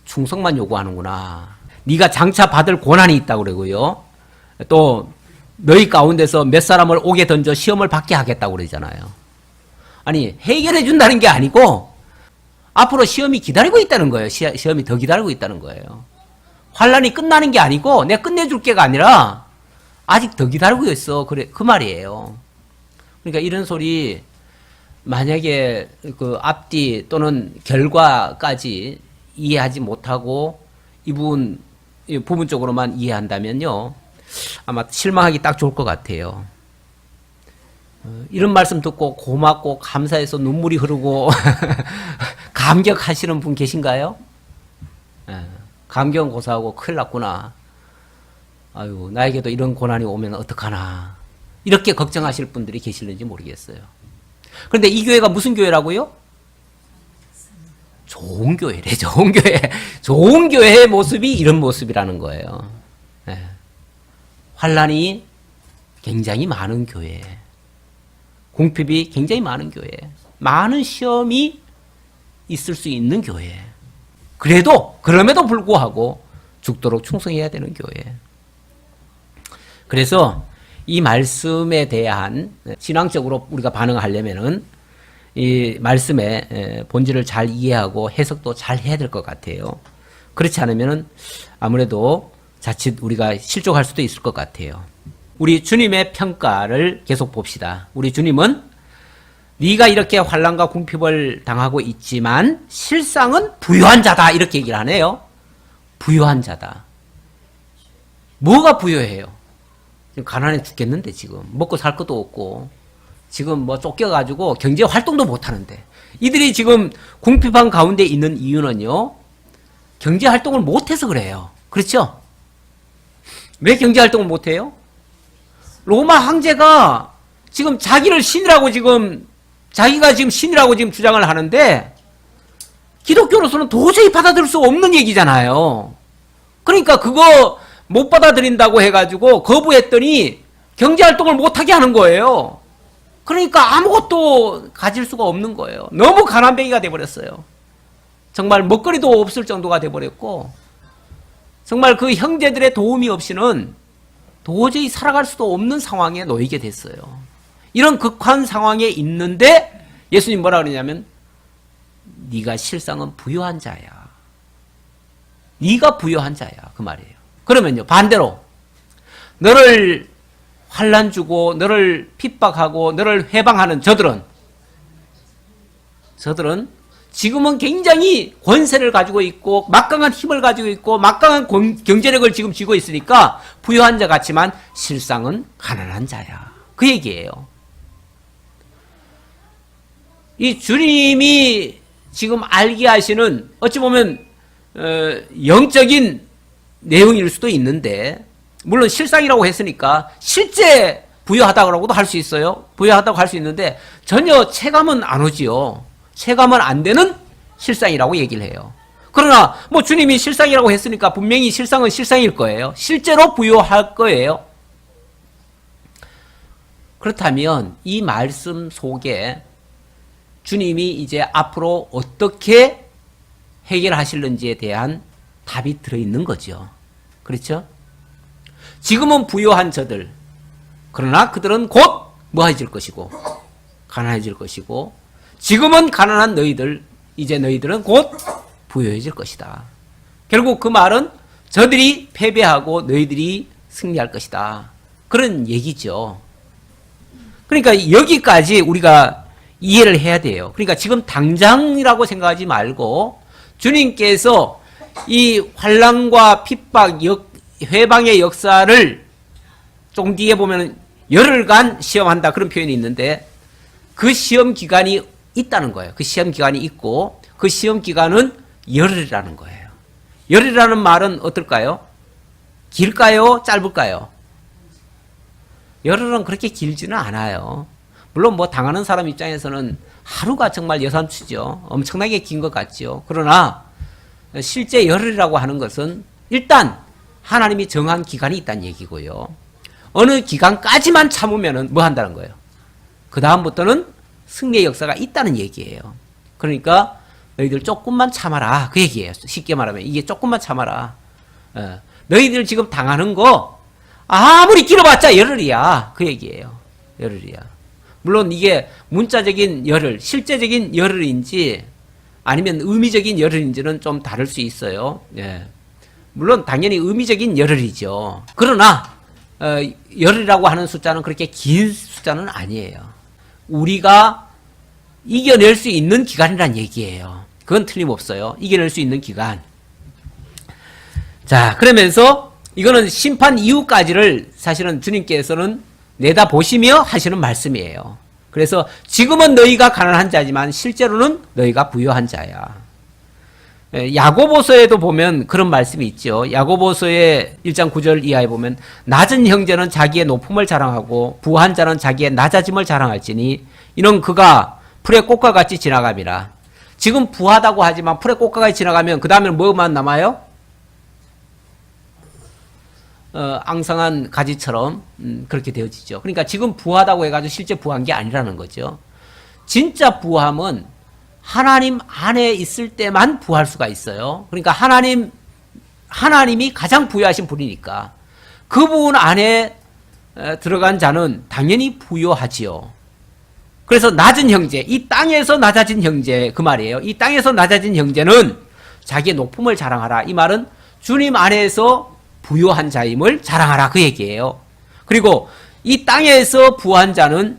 충성만 요구하는구나. 네가 장차 받을 고난이 있다고 그러고요. 또 너희 가운데서 몇 사람을 옥에 던져 시험을 받게 하겠다고 그러잖아요. 아니 해결해 준다는 게 아니고 앞으로 시험이 기다리고 있다는 거예요. 시험이 더 기다리고 있다는 거예요. 환난이 끝나는 게 아니고 내가 끝내줄 게가 아니라 아직 더 기다리고 있어. 그래 그 말이에요. 그러니까 이런 소리 만약에 그 앞뒤 또는 결과까지 이해하지 못하고 이 부분적으로만 이해한다면요 아마 실망하기 딱 좋을 것 같아요. 이런 말씀 듣고 고맙고 감사해서 눈물이 흐르고 감격하시는 분 계신가요? 감격은 고사하고 큰일 났구나. 아유 나에게도 이런 고난이 오면 어떡하나. 이렇게 걱정하실 분들이 계실는지 모르겠어요. 그런데 이 교회가 무슨 교회라고요? 좋은 교회래. 좋은 교회. 좋은 교회의 모습이 이런 모습이라는 거예요. 환난이 굉장히 많은 교회. 궁핍이 굉장히 많은 교회. 많은 시험이 있을 수 있는 교회. 그럼에도 불구하고 죽도록 충성해야 되는 교회. 그래서 이 말씀에 대한 신앙적으로 우리가 반응하려면은 이 말씀의 본질을 잘 이해하고 해석도 잘 해야 될 것 같아요. 그렇지 않으면은 아무래도 자칫 우리가 실족할 수도 있을 것 같아요. 우리 주님의 평가를 계속 봅시다. 우리 주님은 네가 이렇게 환난과 궁핍을 당하고 있지만 실상은 부유한 자다 이렇게 얘기를 하네요. 부유한 자다. 뭐가 부유해요? 지금 가난해 죽겠는데 지금 먹고 살 것도 없고 지금 뭐 쫓겨가지고 경제 활동도 못 하는데 이들이 지금 궁핍한 가운데 있는 이유는요 경제 활동을 못해서 그래요. 그렇죠? 왜 경제 활동을 못해요? 로마 황제가 지금 자기가 지금 신이라고 지금 주장을 하는데 기독교로서는 도저히 받아들일 수 없는 얘기잖아요. 그러니까 그거 못 받아들인다고 해가지고 거부했더니 경제활동을 못하게 하는 거예요. 그러니까 아무것도 가질 수가 없는 거예요. 너무 가난뱅이가 돼버렸어요. 정말 먹거리도 없을 정도가 돼버렸고, 정말 그 형제들의 도움이 없이는 도저히 살아갈 수도 없는 상황에 놓이게 됐어요. 이런 극한 상황에 있는데 예수님 뭐라 그러냐면, 네가 실상은 부유한 자야. 네가 부유한 자야, 그 말이에요. 그러면요, 반대로 너를 환난 주고 너를 핍박하고 너를 회방하는 저들은 지금은 굉장히 권세를 가지고 있고 막강한 힘을 가지고 있고 막강한 경제력을 지금 쥐고 있으니까 부유한 자 같지만 실상은 가난한 자야. 그 얘기예요. 이 주님이 지금 알게 하시는 어찌 보면 영적인 내용일 수도 있는데, 물론 실상이라고 했으니까 실제 부유하다고도 할 수 있어요. 부유하다고 할 수 있는데 전혀 체감은 안 오지요. 체감은 안 되는 실상이라고 얘기를 해요. 그러나 뭐 주님이 실상이라고 했으니까 분명히 실상은 실상일 거예요. 실제로 부유할 거예요. 그렇다면 이 말씀 속에 주님이 이제 앞으로 어떻게 해결하실는지에 대한 답이 들어있는 거죠. 그렇죠? 지금은 부유한 저들, 그러나 그들은 곧 뭐해질 것이고 가난해질 것이고, 지금은 가난한 너희들, 이제 너희들은 곧 부유해질 것이다. 결국 그 말은 저들이 패배하고 너희들이 승리할 것이다. 그런 얘기죠. 그러니까 여기까지 우리가 이해를 해야 돼요. 그러니까 지금 당장이라고 생각하지 말고 주님께서 이 환난과 핍박, 회방의 역사를 조금 뒤에 보면 열흘간 시험한다, 그런 표현이 있는데 그 시험 기간이 있다는 거예요. 그 시험 기간이 있고 그 시험 기간은 열흘이라는 거예요. 열흘이라는 말은 어떨까요? 길까요? 짧을까요? 열흘은 그렇게 길지는 않아요. 물론 뭐 당하는 사람 입장에서는 하루가 정말 여삼치죠. 엄청나게 긴 것 같죠. 그러나 실제 열흘이라고 하는 것은 일단 하나님이 정한 기간이 있다는 얘기고요. 어느 기간까지만 참으면 뭐 한다는 거예요? 그 다음부터는 승리의 역사가 있다는 얘기예요. 그러니까 너희들 조금만 참아라, 그 얘기예요. 쉽게 말하면 이게 조금만 참아라. 너희들 지금 당하는 거 아무리 길어봤자 열흘이야, 그 얘기예요. 열흘이야. 물론 이게 문자적인 열흘, 실제적인 열흘인지 아니면 의미적인 열흘인지는 좀 다를 수 있어요. 예. 물론 당연히 의미적인 열흘이죠. 그러나 열흘이라고 하는 숫자는 그렇게 긴 숫자는 아니에요. 우리가 이겨낼 수 있는 기간이란 얘기예요. 그건 틀림없어요. 이겨낼 수 있는 기간. 자, 그러면서 이거는 심판 이후까지를 사실은 주님께서는 내다보시며 하시는 말씀이에요. 그래서 지금은 너희가 가난한 자지만 실제로는 너희가 부유한 자야. 야고보서에도 보면 그런 말씀이 있죠. 야고보서의 1장 9절 이하에 보면 낮은 형제는 자기의 높음을 자랑하고 부한 자는 자기의 낮아짐을 자랑할지니 이는 그가 풀의 꽃과 같이 지나감이라. 지금 부하다고 하지만 풀의 꽃과 같이 지나가면 그 다음에 뭐만 남아요? 앙상한 가지처럼 그렇게 되어지죠. 그러니까 지금 부하다고 해가지고 실제 부한 게 아니라는 거죠. 진짜 부함은 하나님 안에 있을 때만 부할 수가 있어요. 그러니까 하나님이 가장 부유하신 분이니까 그분 안에 들어간 자는 당연히 부유하지요. 그래서 낮은 형제, 이 땅에서 낮아진 형제, 그 말이에요. 이 땅에서 낮아진 형제는 자기의 높음을 자랑하라. 이 말은 주님 안에서 부유한 자임을 자랑하라, 그 얘기예요. 그리고 이 땅에서 부한 자는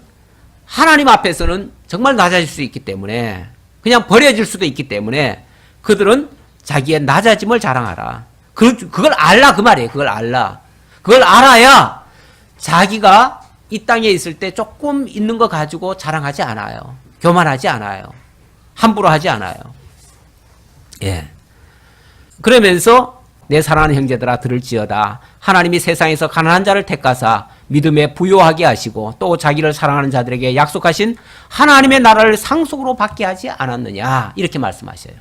하나님 앞에서는 정말 낮아질 수 있기 때문에, 그냥 버려질 수도 있기 때문에 그들은 자기의 낮아짐을 자랑하라. 그걸 알라, 그 말이에요. 그걸 알라. 그걸 알아야 자기가 이 땅에 있을 때 조금 있는 거 가지고 자랑하지 않아요. 교만하지 않아요. 함부로 하지 않아요. 예. 그러면서 내 사랑하는 형제들아 들을지어다. 하나님이 세상에서 가난한 자를 택하사 믿음에 부요하게 하시고 또 자기를 사랑하는 자들에게 약속하신 하나님의 나라를 상속으로 받게 하지 않았느냐, 이렇게 말씀하셔요.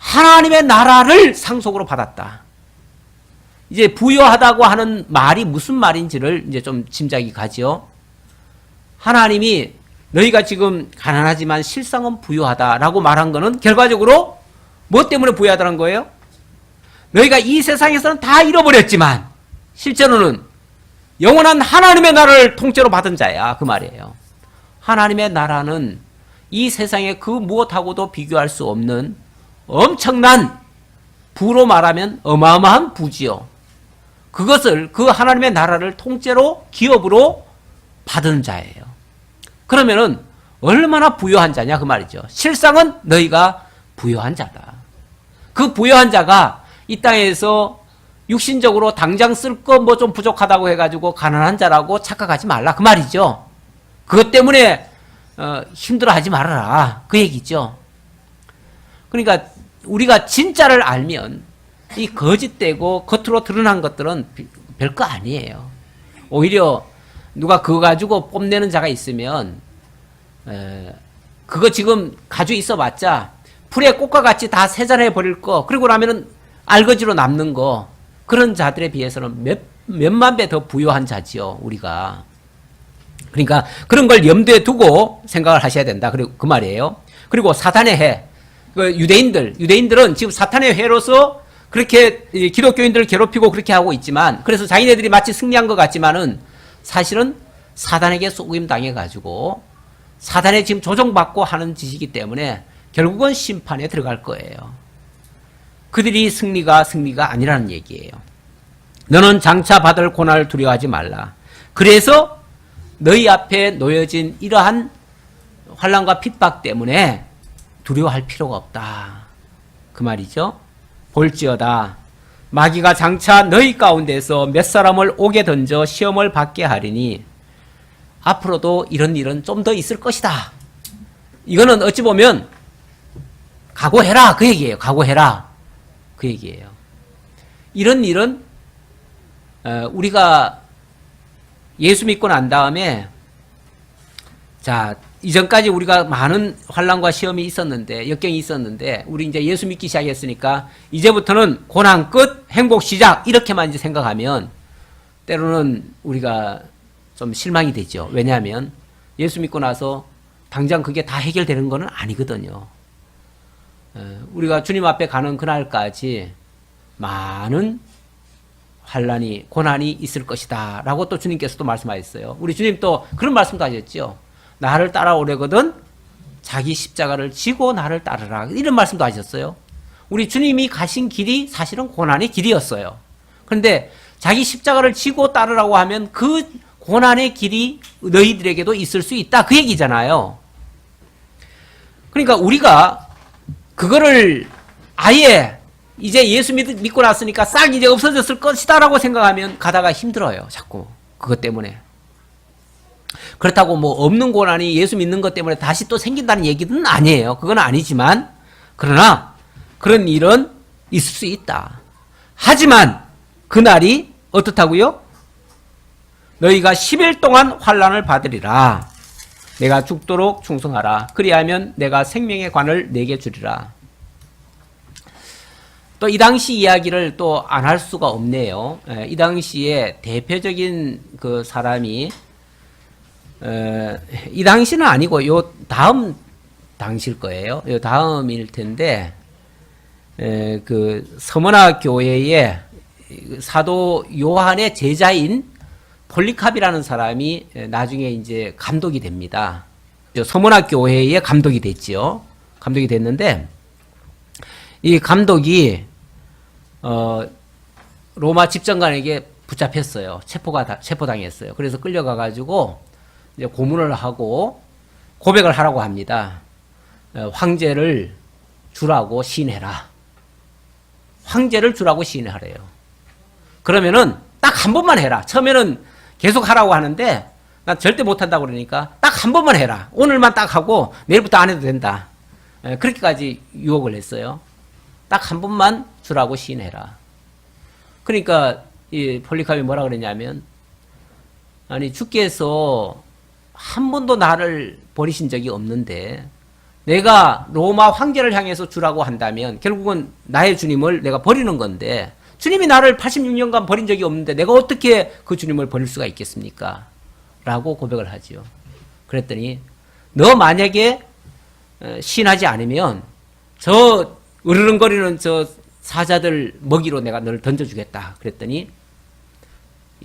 하나님의 나라를 상속으로 받았다. 이제 부여하다고 하는 말이 무슨 말인지를 이제 좀 짐작이 가죠. 하나님이 너희가 지금 가난하지만 실상은 부유하다라고 말한 거는 결과적으로 뭐 때문에 부유하다는 거예요? 너희가 이 세상에서는 다 잃어버렸지만 실제로는 영원한 하나님의 나라를 통째로 받은 자야, 그 말이에요. 하나님의 나라는 이 세상의 그 무엇하고도 비교할 수 없는 엄청난 부로 말하면 어마어마한 부지요. 그것을 그 하나님의 나라를 통째로 기업으로 받은 자예요. 그러면은 얼마나 부유한 자냐 그 말이죠. 실상은 너희가 부유한 자다. 그 부유한 자가 이 땅에서 육신적으로 당장 쓸 거 뭐 좀 부족하다고 해가지고 가난한 자라고 착각하지 말라 그 말이죠. 그것 때문에 힘들어하지 말아라 그 얘기죠. 그러니까 우리가 진짜를 알면 이 거짓되고 겉으로 드러난 것들은 별거 아니에요. 오히려 누가 그거 가지고 뽐내는 자가 있으면 그거 지금 가지고 있어봤자 풀의 꽃과 같이 다 세잔해 버릴 거, 그리고 나면은 알거지로 남는 거, 그런 자들에 비해서는 몇만 배 더 부유한 자지요, 우리가. 그러니까 그런 걸 염두에 두고 생각을 하셔야 된다. 그리고 그 말이에요. 그리고 사탄의 해. 그 유대인들은 지금 사탄의 해로서 그렇게 기독교인들을 괴롭히고 그렇게 하고 있지만, 그래서 자기네들이 마치 승리한 것 같지만은 사실은 사단에게 속임 당해가지고 사단에 지금 조종받고 하는 짓이기 때문에 결국은 심판에 들어갈 거예요. 그들이 승리가 아니라는 얘기예요. 너는 장차 받을 고난을 두려워하지 말라. 그래서 너희 앞에 놓여진 이러한 환난과 핍박 때문에 두려워할 필요가 없다. 그 말이죠. 볼지어다 마귀가 장차 너희 가운데서 몇 사람을 옥에 던져 시험을 받게 하리니 앞으로도 이런 일은 좀 더 있을 것이다. 이거는 어찌 보면 각오해라 그 얘기예요. 각오해라 그 얘기예요. 이런 일은 우리가 예수 믿고 난 다음에, 자, 이전까지 우리가 많은 환난과 시험이 있었는데, 역경이 있었는데, 우리 이제 예수 믿기 시작했으니까 이제부터는 고난 끝, 행복 시작 이렇게만 이제 생각하면 때로는 우리가 좀 실망이 되죠. 왜냐하면 예수 믿고 나서 당장 그게 다 해결되는 거는 아니거든요. 우리가 주님 앞에 가는 그날까지 많은 환난이, 고난이 있을 것이다 라고 또 주님께서 또 말씀하셨어요. 우리 주님 또 그런 말씀도 하셨죠. 나를 따라오려거든 자기 십자가를 지고 나를 따르라, 이런 말씀도 하셨어요. 우리 주님이 가신 길이 사실은 고난의 길이었어요. 그런데 자기 십자가를 지고 따르라고 하면 그 고난의 길이 너희들에게도 있을 수 있다 그 얘기잖아요. 그러니까 우리가 그거를 아예 이제 예수 믿고 났으니까 싹 이제 없어졌을 것이다 라고 생각하면 가다가 힘들어요. 자꾸 그것 때문에. 그렇다고 뭐 없는 고난이 예수 믿는 것 때문에 다시 또 생긴다는 얘기는 아니에요. 그건 아니지만, 그러나 그런 일은 있을 수 있다. 하지만 그날이 어떻다고요? 너희가 10일 동안 환난을 받으리라. 내가 죽도록 충성하라. 그리하면 내가 생명의 관을 내게 주리라. 또 이 당시 이야기를 또 안 할 수가 없네요. 이 당시에 대표적인 그 사람이 이 당시는 아니고 요 다음 당시일 거예요. 요 다음일 텐데 그 서머나 교회의 사도 요한의 제자인 폴리캅이라는 사람이 나중에 이제 감독이 됩니다. 서머나 교회의 감독이 됐지요. 감독이 됐는데 이 감독이 로마 집정관에게 붙잡혔어요. 체포당했어요. 그래서 끌려가가지고 이제 고문을 하고 고백을 하라고 합니다. 황제를 주라고 시인해라. 황제를 주라고 시인하래요. 그러면은 딱 한 번만 해라. 처음에는 계속 하라고 하는데 난 절대 못한다고 그러니까 딱 한 번만 해라. 오늘만 딱 하고 내일부터 안 해도 된다. 그렇게까지 유혹을 했어요. 딱 한 번만 주라고 시인해라. 그러니까 이 폴리캅이 뭐라 그랬냐면, 아니 주께서 한 번도 나를 버리신 적이 없는데 내가 로마 황제를 향해서 주라고 한다면 결국은 나의 주님을 내가 버리는 건데 주님이 나를 86년간 버린 적이 없는데 내가 어떻게 그 주님을 버릴 수가 있겠습니까? 라고 고백을 하죠. 그랬더니 너 만약에 신하지 않으면 저 으르렁거리는 저 사자들 먹이로 내가 너를 던져주겠다. 그랬더니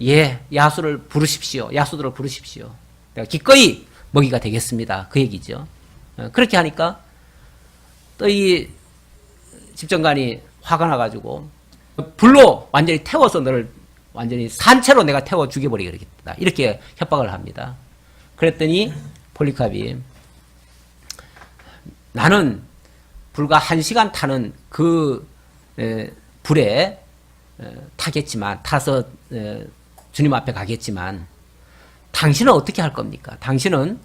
예, 야수를 부르십시오. 야수들을 부르십시오. 내가 기꺼이 먹이가 되겠습니다. 그 얘기죠. 그렇게 하니까 또 이 집정관이 화가 나가지고 불로 완전히 태워서 너를 완전히 산채로 내가 태워 죽여버리겠다. 이렇게 협박을 합니다. 그랬더니 폴리캅이 나는 불과 1시간 타는 그 불에 타겠지만 타서 주님 앞에 가겠지만 당신은 어떻게 할 겁니까? 당신은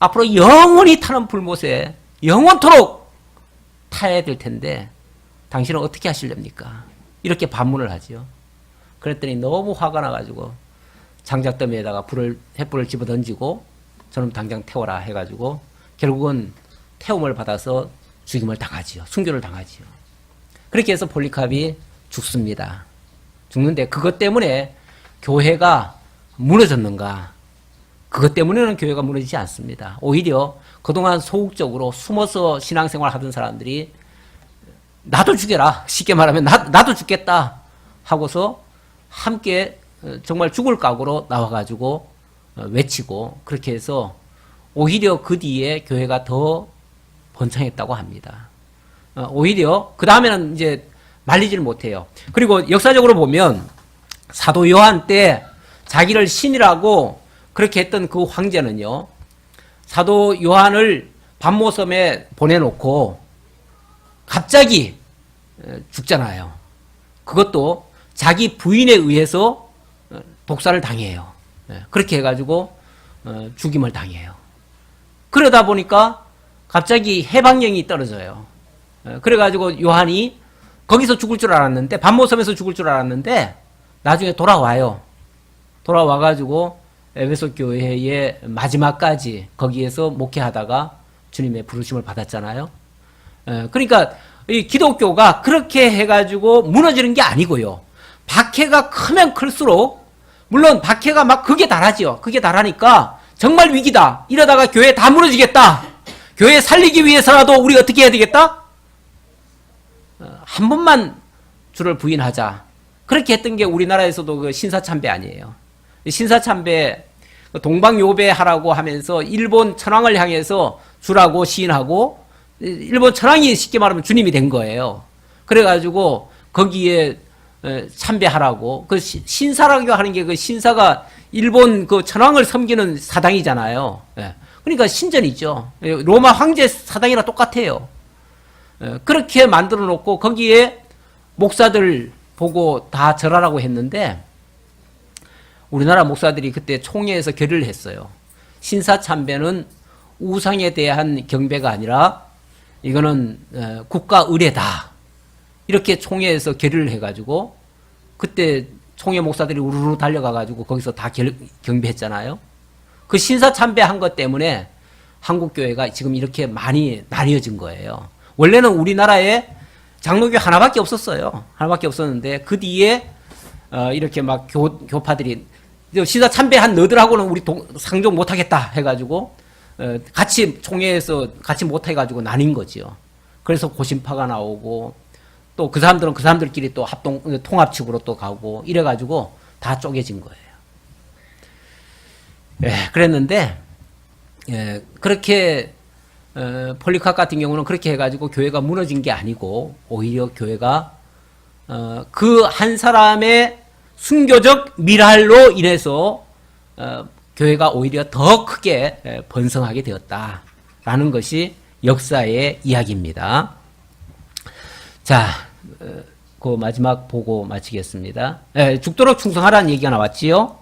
앞으로 영원히 타는 불못에 영원토록 타야 될 텐데 당신은 어떻게 하시렵니까? 이렇게 반문을 하죠. 그랬더니 너무 화가 나가지고 장작더미에다가 횃불을 집어던지고 저놈 당장 태워라 해가지고 결국은 태움을 받아서 죽임을 당하지요. 순교를 당하지요. 그렇게 해서 폴리캅이 죽습니다. 죽는데 그것 때문에 교회가 무너졌는가? 그것 때문에는 교회가 무너지지 않습니다. 오히려 그동안 소극적으로 숨어서 신앙생활 하던 사람들이 나도 죽여라. 쉽게 말하면 나도 죽겠다 하고서 함께 정말 죽을 각오로 나와가지고 외치고 그렇게 해서 오히려 그 뒤에 교회가 더 번창했다고 합니다. 오히려 그 다음에는 이제 말리지를 못해요. 그리고 역사적으로 보면 사도 요한 때 자기를 신이라고 그렇게 했던 그 황제는요, 사도 요한을 반모섬에 보내놓고 갑자기 죽잖아요. 그것도 자기 부인에 의해서 독살을 당해요. 그렇게 해가지고 죽임을 당해요. 그러다 보니까 갑자기 해방령이 떨어져요. 그래가지고 요한이 거기서 죽을 줄 알았는데, 반모섬에서 죽을 줄 알았는데 나중에 돌아와요. 돌아와가지고 에베소 교회의 마지막까지 거기에서 목회하다가 주님의 부르심을 받았잖아요. 그러니까 이 기독교가 그렇게 해가지고 무너지는 게 아니고요. 박해가 크면 클수록, 물론 박해가 막 극에 달하지요. 극에 달하니까 정말 위기다. 이러다가 교회 다 무너지겠다. 교회 살리기 위해서라도 우리 어떻게 해야 되겠다? 한 번만 주를 부인하자. 그렇게 했던 게 우리나라에서도 그 신사참배 아니에요. 신사참배 동방요배 하라고 하면서 일본 천황을 향해서 주라고 시인하고 일본 천황이 쉽게 말하면 주님이 된 거예요. 그래가지고 거기에 참배하라고, 그 신사라고 하는 게 그 신사가 일본 그 천황을 섬기는 사당이잖아요. 그러니까 신전이죠. 로마 황제 사당이랑 똑같아요. 그렇게 만들어 놓고 거기에 목사들 보고 다 절하라고 했는데 우리나라 목사들이 그때 총회에서 결의를 했어요. 신사참배는 우상에 대한 경배가 아니라 이거는 국가 의례다. 이렇게 총회에서 결의를 해가지고 그때 총회 목사들이 우르르 달려가가지고 거기서 다 경배했잖아요. 그 신사참배한 것 때문에 한국교회가 지금 이렇게 많이 나뉘어진 거예요. 원래는 우리나라에 장로교 하나밖에 없었어요. 하나밖에 없었는데 그 뒤에 이렇게 막 교파들이 신사 참배한 너들하고는 우리 상종 못하겠다 해가지고 같이 총회에서 같이 못해가지고 나뉜 거지요. 그래서 고심파가 나오고 또 그 사람들은 그 사람들끼리 또 통합측으로 또 가고 이래가지고 다 쪼개진 거예요. 그랬는데 그렇게 폴리캅 같은 경우는 그렇게 해가지고 교회가 무너진 게 아니고 오히려 교회가 그 한 사람의 순교적 미랄로 인해서 교회가 오히려 더 크게 번성하게 되었다라는 것이 역사의 이야기입니다. 자, 그 마지막 보고 마치겠습니다. 죽도록 충성하라는 얘기가 나왔지요.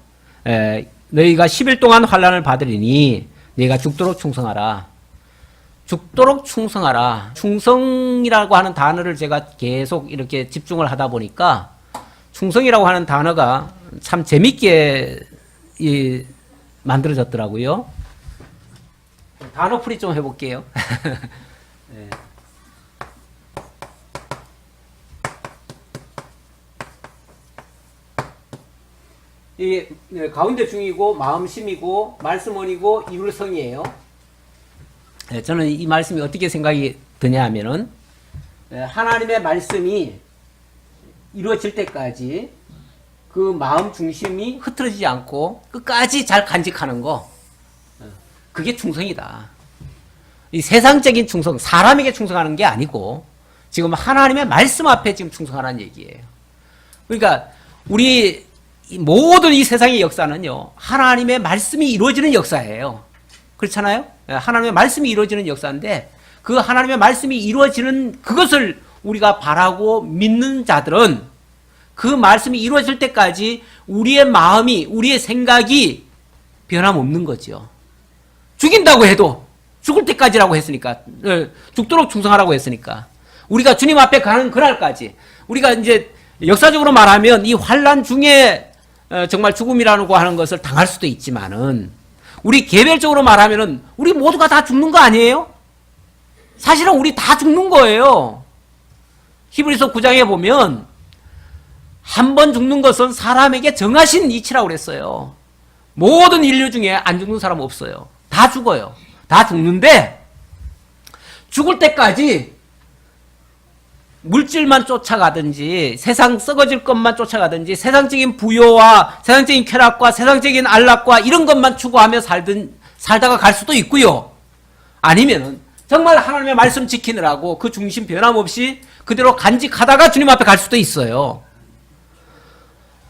너희가 10일 동안 환난을 받으리니 너희가 죽도록 충성하라. 죽도록 충성하라. 충성이라고 하는 단어를 제가 계속 이렇게 집중을 하다 보니까 충성이라고 하는 단어가 참 재밌게 만들어졌더라고요. 단어풀이 좀 해볼게요. 네. 이 가운데 중이고 마음심이고 말씀원이고 이룰성이에요. 네, 저는 이 말씀이 어떻게 생각이 드냐 하면은 하나님의 말씀이 이루어질 때까지 그 마음 중심이 흐트러지지 않고 끝까지 잘 간직하는 거, 그게 충성이다. 이 세상적인 충성, 사람에게 충성하는 게 아니고 지금 하나님의 말씀 앞에 지금 충성하라는 얘기예요. 그러니까 우리 모든 이 세상의 역사는요, 하나님의 말씀이 이루어지는 역사예요. 그렇잖아요? 하나님의 말씀이 이루어지는 역사인데 그 하나님의 말씀이 이루어지는 그것을 우리가 바라고 믿는 자들은 그 말씀이 이루어질 때까지 우리의 마음이, 우리의 생각이 변함없는 거죠. 죽인다고 해도 죽을 때까지라고 했으니까, 죽도록 충성하라고 했으니까, 우리가 주님 앞에 가는 그날까지, 우리가 이제 역사적으로 말하면 이 환난 중에 정말 죽음이라고 하는 것을 당할 수도 있지만은, 우리 개별적으로 말하면은 우리 모두가 다 죽는 거 아니에요? 사실은 우리 다 죽는 거예요. 히브리서 9장에 보면 한 번 죽는 것은 사람에게 정하신 이치라고 그랬어요. 모든 인류 중에 안 죽는 사람 없어요. 다 죽어요. 다 죽는데 죽을 때까지 물질만 쫓아가든지 세상 썩어질 것만 쫓아가든지 세상적인 부요와 세상적인 쾌락과 세상적인 안락과 이런 것만 추구하며 살다가 갈 수도 있고요. 아니면은 정말 하나님의 말씀 지키느라고 그 중심 변함없이 그대로 간직하다가 주님 앞에 갈 수도 있어요.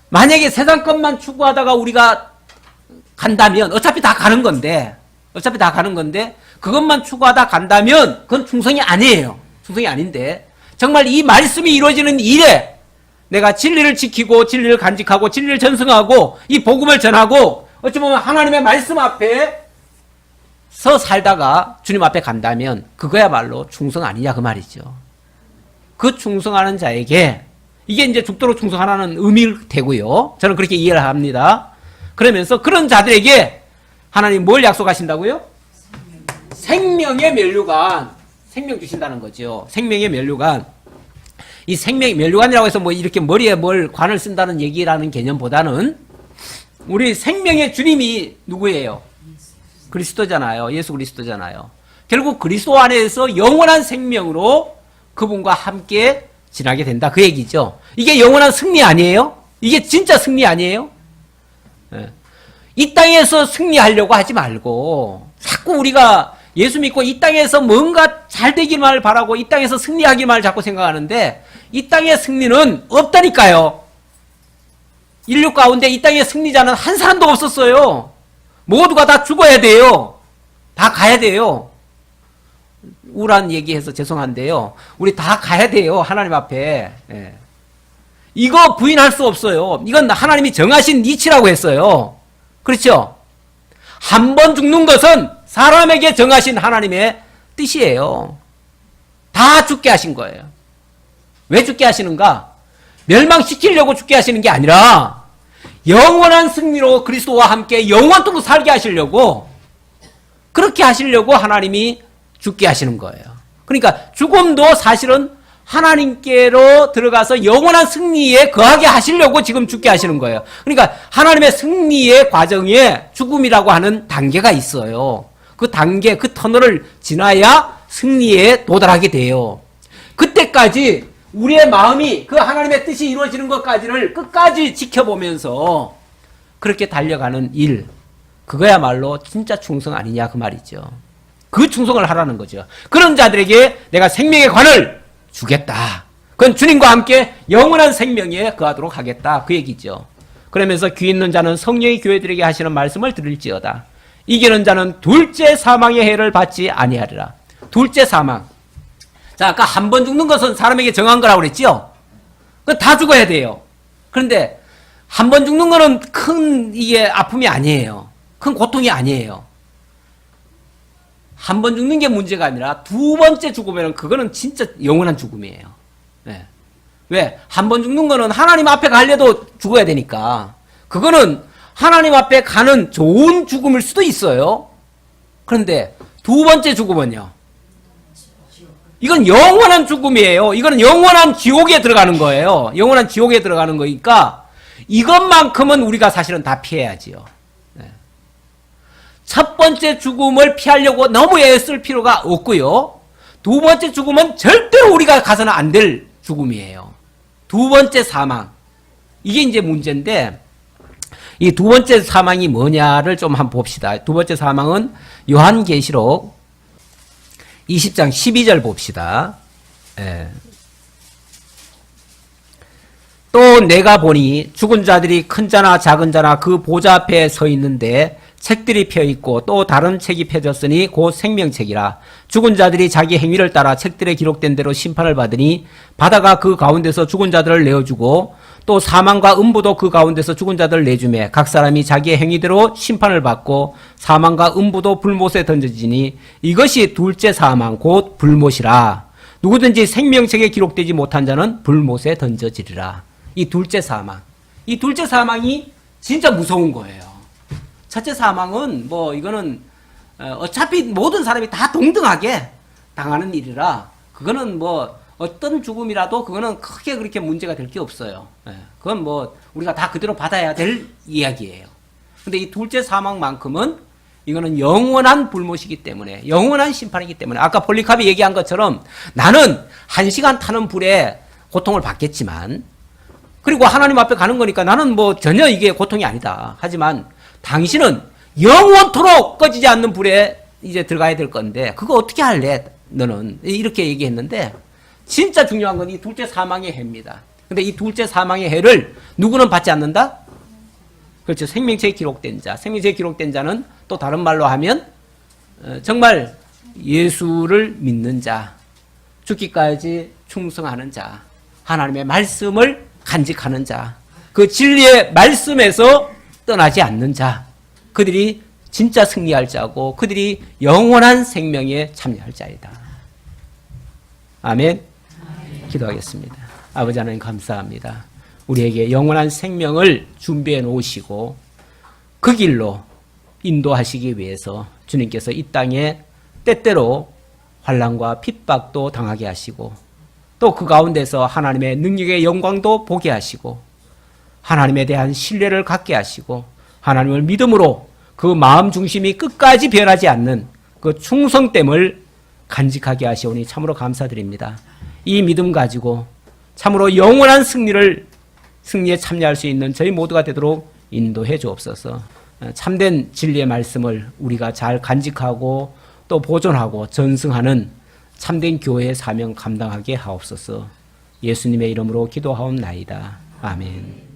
만약에 세상 것만 추구하다가 우리가 간다면 어차피 다 가는 건데 그것만 추구하다 간다면 그건 충성이 아니에요. 충성이 아닌데 정말 이 말씀이 이루어지는 일에 내가 진리를 지키고 진리를 간직하고 진리를 전승하고 이 복음을 전하고 어찌 보면 하나님의 말씀 앞에 서 살다가 주님 앞에 간다면 그거야말로 충성 아니냐 그 말이죠. 그 충성하는 자에게 이게 이제 죽도록 충성하라는 의미일 테고요. 저는 그렇게 이해를 합니다. 그러면서 그런 자들에게 하나님 뭘 약속하신다고요? 생명의 면류관, 생명 주신다는 거죠. 생명의 면류관. 이 생명의 면류관이라고 해서 뭐 이렇게 머리에 뭘 관을 쓴다는 얘기라는 개념보다는 우리 생명의 주님이 누구예요? 그리스도잖아요. 예수 그리스도잖아요. 결국 그리스도 안에서 영원한 생명으로 그분과 함께 지나게 된다. 그 얘기죠. 이게 영원한 승리 아니에요? 이게 진짜 승리 아니에요? 이 땅에서 승리하려고 하지 말고 자꾸 우리가 예수 믿고 이 땅에서 뭔가 잘 되기만 바라고 이 땅에서 승리하기만 자꾸 생각하는데 이 땅의 승리는 없다니까요. 인류 가운데 이 땅의 승리자는 한 사람도 없었어요. 모두가 다 죽어야 돼요. 다 가야 돼요. 우울한 얘기해서 죄송한데요. 우리 다 가야 돼요. 하나님 앞에. 예. 이거 부인할 수 없어요. 이건 하나님이 정하신 이치라고 했어요. 그렇죠? 한 번 죽는 것은 사람에게 정하신 하나님의 뜻이에요. 다 죽게 하신 거예요. 왜 죽게 하시는가? 멸망시키려고 죽게 하시는 게 아니라 영원한 승리로 그리스도와 함께 영원토록 살게 하시려고 그렇게 하시려고 하나님이 죽게 하시는 거예요. 그러니까 죽음도 사실은 하나님께로 들어가서 영원한 승리에 거하게 하시려고 지금 죽게 하시는 거예요. 그러니까 하나님의 승리의 과정에 죽음이라고 하는 단계가 있어요. 그 단계, 그 터널을 지나야 승리에 도달하게 돼요. 그때까지 우리의 마음이 그 하나님의 뜻이 이루어지는 것까지를 끝까지 지켜보면서 그렇게 달려가는 일, 그거야말로 진짜 충성 아니냐 그 말이죠. 그 충성을 하라는 거죠. 그런 자들에게 내가 생명의 관을 주겠다. 그건 주님과 함께 영원한 생명에 거하도록 하겠다. 그 얘기죠. 그러면서 귀 있는 자는 성령이 교회들에게 하시는 말씀을 들을지어다. 이기는 자는 둘째 사망의 해를 받지 아니하리라. 둘째 사망. 자, 아까 한 번 죽는 것은 사람에게 정한 거라고 그랬죠? 그건 다 죽어야 돼요. 그런데 한 번 죽는 거는 큰 이게 아픔이 아니에요. 큰 고통이 아니에요. 한 번 죽는 게 문제가 아니라 두 번째 죽으면 그거는 진짜 영원한 죽음이에요. 네. 왜? 한 번 죽는 거는 하나님 앞에 가려도 죽어야 되니까. 그거는 하나님 앞에 가는 좋은 죽음일 수도 있어요. 그런데 두 번째 죽음은요. 이건 영원한 죽음이에요. 이거는 영원한 지옥에 들어가는 거예요. 영원한 지옥에 들어가는 거니까 이것만큼은 우리가 사실은 다 피해야지요. 네. 첫 번째 죽음을 피하려고 너무 애쓸 필요가 없고요. 두 번째 죽음은 절대로 우리가 가서는 안 될 죽음이에요. 두 번째 사망. 이게 이제 문제인데 이 두 번째 사망이 뭐냐를 좀 한번 봅시다. 두 번째 사망은 요한계시록 20장 12절 봅시다. 예. 또 내가 보니 죽은 자들이 큰 자나 작은 자나 그 보좌 앞에 서 있는데 책들이 펴있고 또 다른 책이 펴졌으니 곧 생명책이라. 죽은 자들이 자기 행위를 따라 책들에 기록된 대로 심판을 받으니 바다가 그 가운데서 죽은 자들을 내어주고 또 사망과 음부도 그 가운데서 죽은 자들을 내주매 각 사람이 자기의 행위대로 심판을 받고 사망과 음부도 불못에 던져지니 이것이 둘째 사망 곧 불못이라. 누구든지 생명책에 기록되지 못한 자는 불못에 던져지리라. 이 둘째 사망. 이 둘째 사망이 진짜 무서운 거예요. 첫째 사망은 뭐 이거는 어차피 모든 사람이 다 동등하게 당하는 일이라 그거는 뭐 어떤 죽음이라도 그거는 크게 그렇게 문제가 될 게 없어요. 그건 뭐 우리가 다 그대로 받아야 될 이야기예요. 근데 이 둘째 사망만큼은 이거는 영원한 불못이기 때문에 영원한 심판이기 때문에 아까 폴리캅이 얘기한 것처럼 나는 1시간 타는 불에 고통을 받겠지만 그리고 하나님 앞에 가는 거니까 나는 뭐 전혀 이게 고통이 아니다. 하지만 당신은 영원토록 꺼지지 않는 불에 이제 들어가야 될 건데 그거 어떻게 할래? 너는 이렇게 얘기했는데 진짜 중요한 건 이 둘째 사망의 해입니다. 근데 이 둘째 사망의 해를 누구는 받지 않는다? 그렇죠. 생명책에 기록된 자. 생명책에 기록된 자는 또 다른 말로 하면 정말 예수를 믿는 자, 죽기까지 충성하는 자, 하나님의 말씀을 간직하는 자, 그 진리의 말씀에서 떠나지 않는 자, 그들이 진짜 승리할 자고 그들이 영원한 생명에 참여할 자이다. 아멘. 기도하겠습니다. 아버지 하나님 감사합니다. 우리에게 영원한 생명을 준비해 놓으시고 그 길로 인도하시기 위해서 주님께서 이 땅에 때때로 환난과 핍박도 당하게 하시고 또 그 가운데서 하나님의 능력의 영광도 보게 하시고 하나님에 대한 신뢰를 갖게 하시고 하나님을 믿음으로 그 마음 중심이 끝까지 변하지 않는 그 충성됨을 간직하게 하시오니 참으로 감사드립니다. 이 믿음 가지고 참으로 영원한 승리에 참여할 수 있는 저희 모두가 되도록 인도해 주옵소서. 참된 진리의 말씀을 우리가 잘 간직하고 또 보존하고 전승하는 참된 교회의 사명 감당하게 하옵소서. 예수님의 이름으로 기도하옵나이다. 아멘.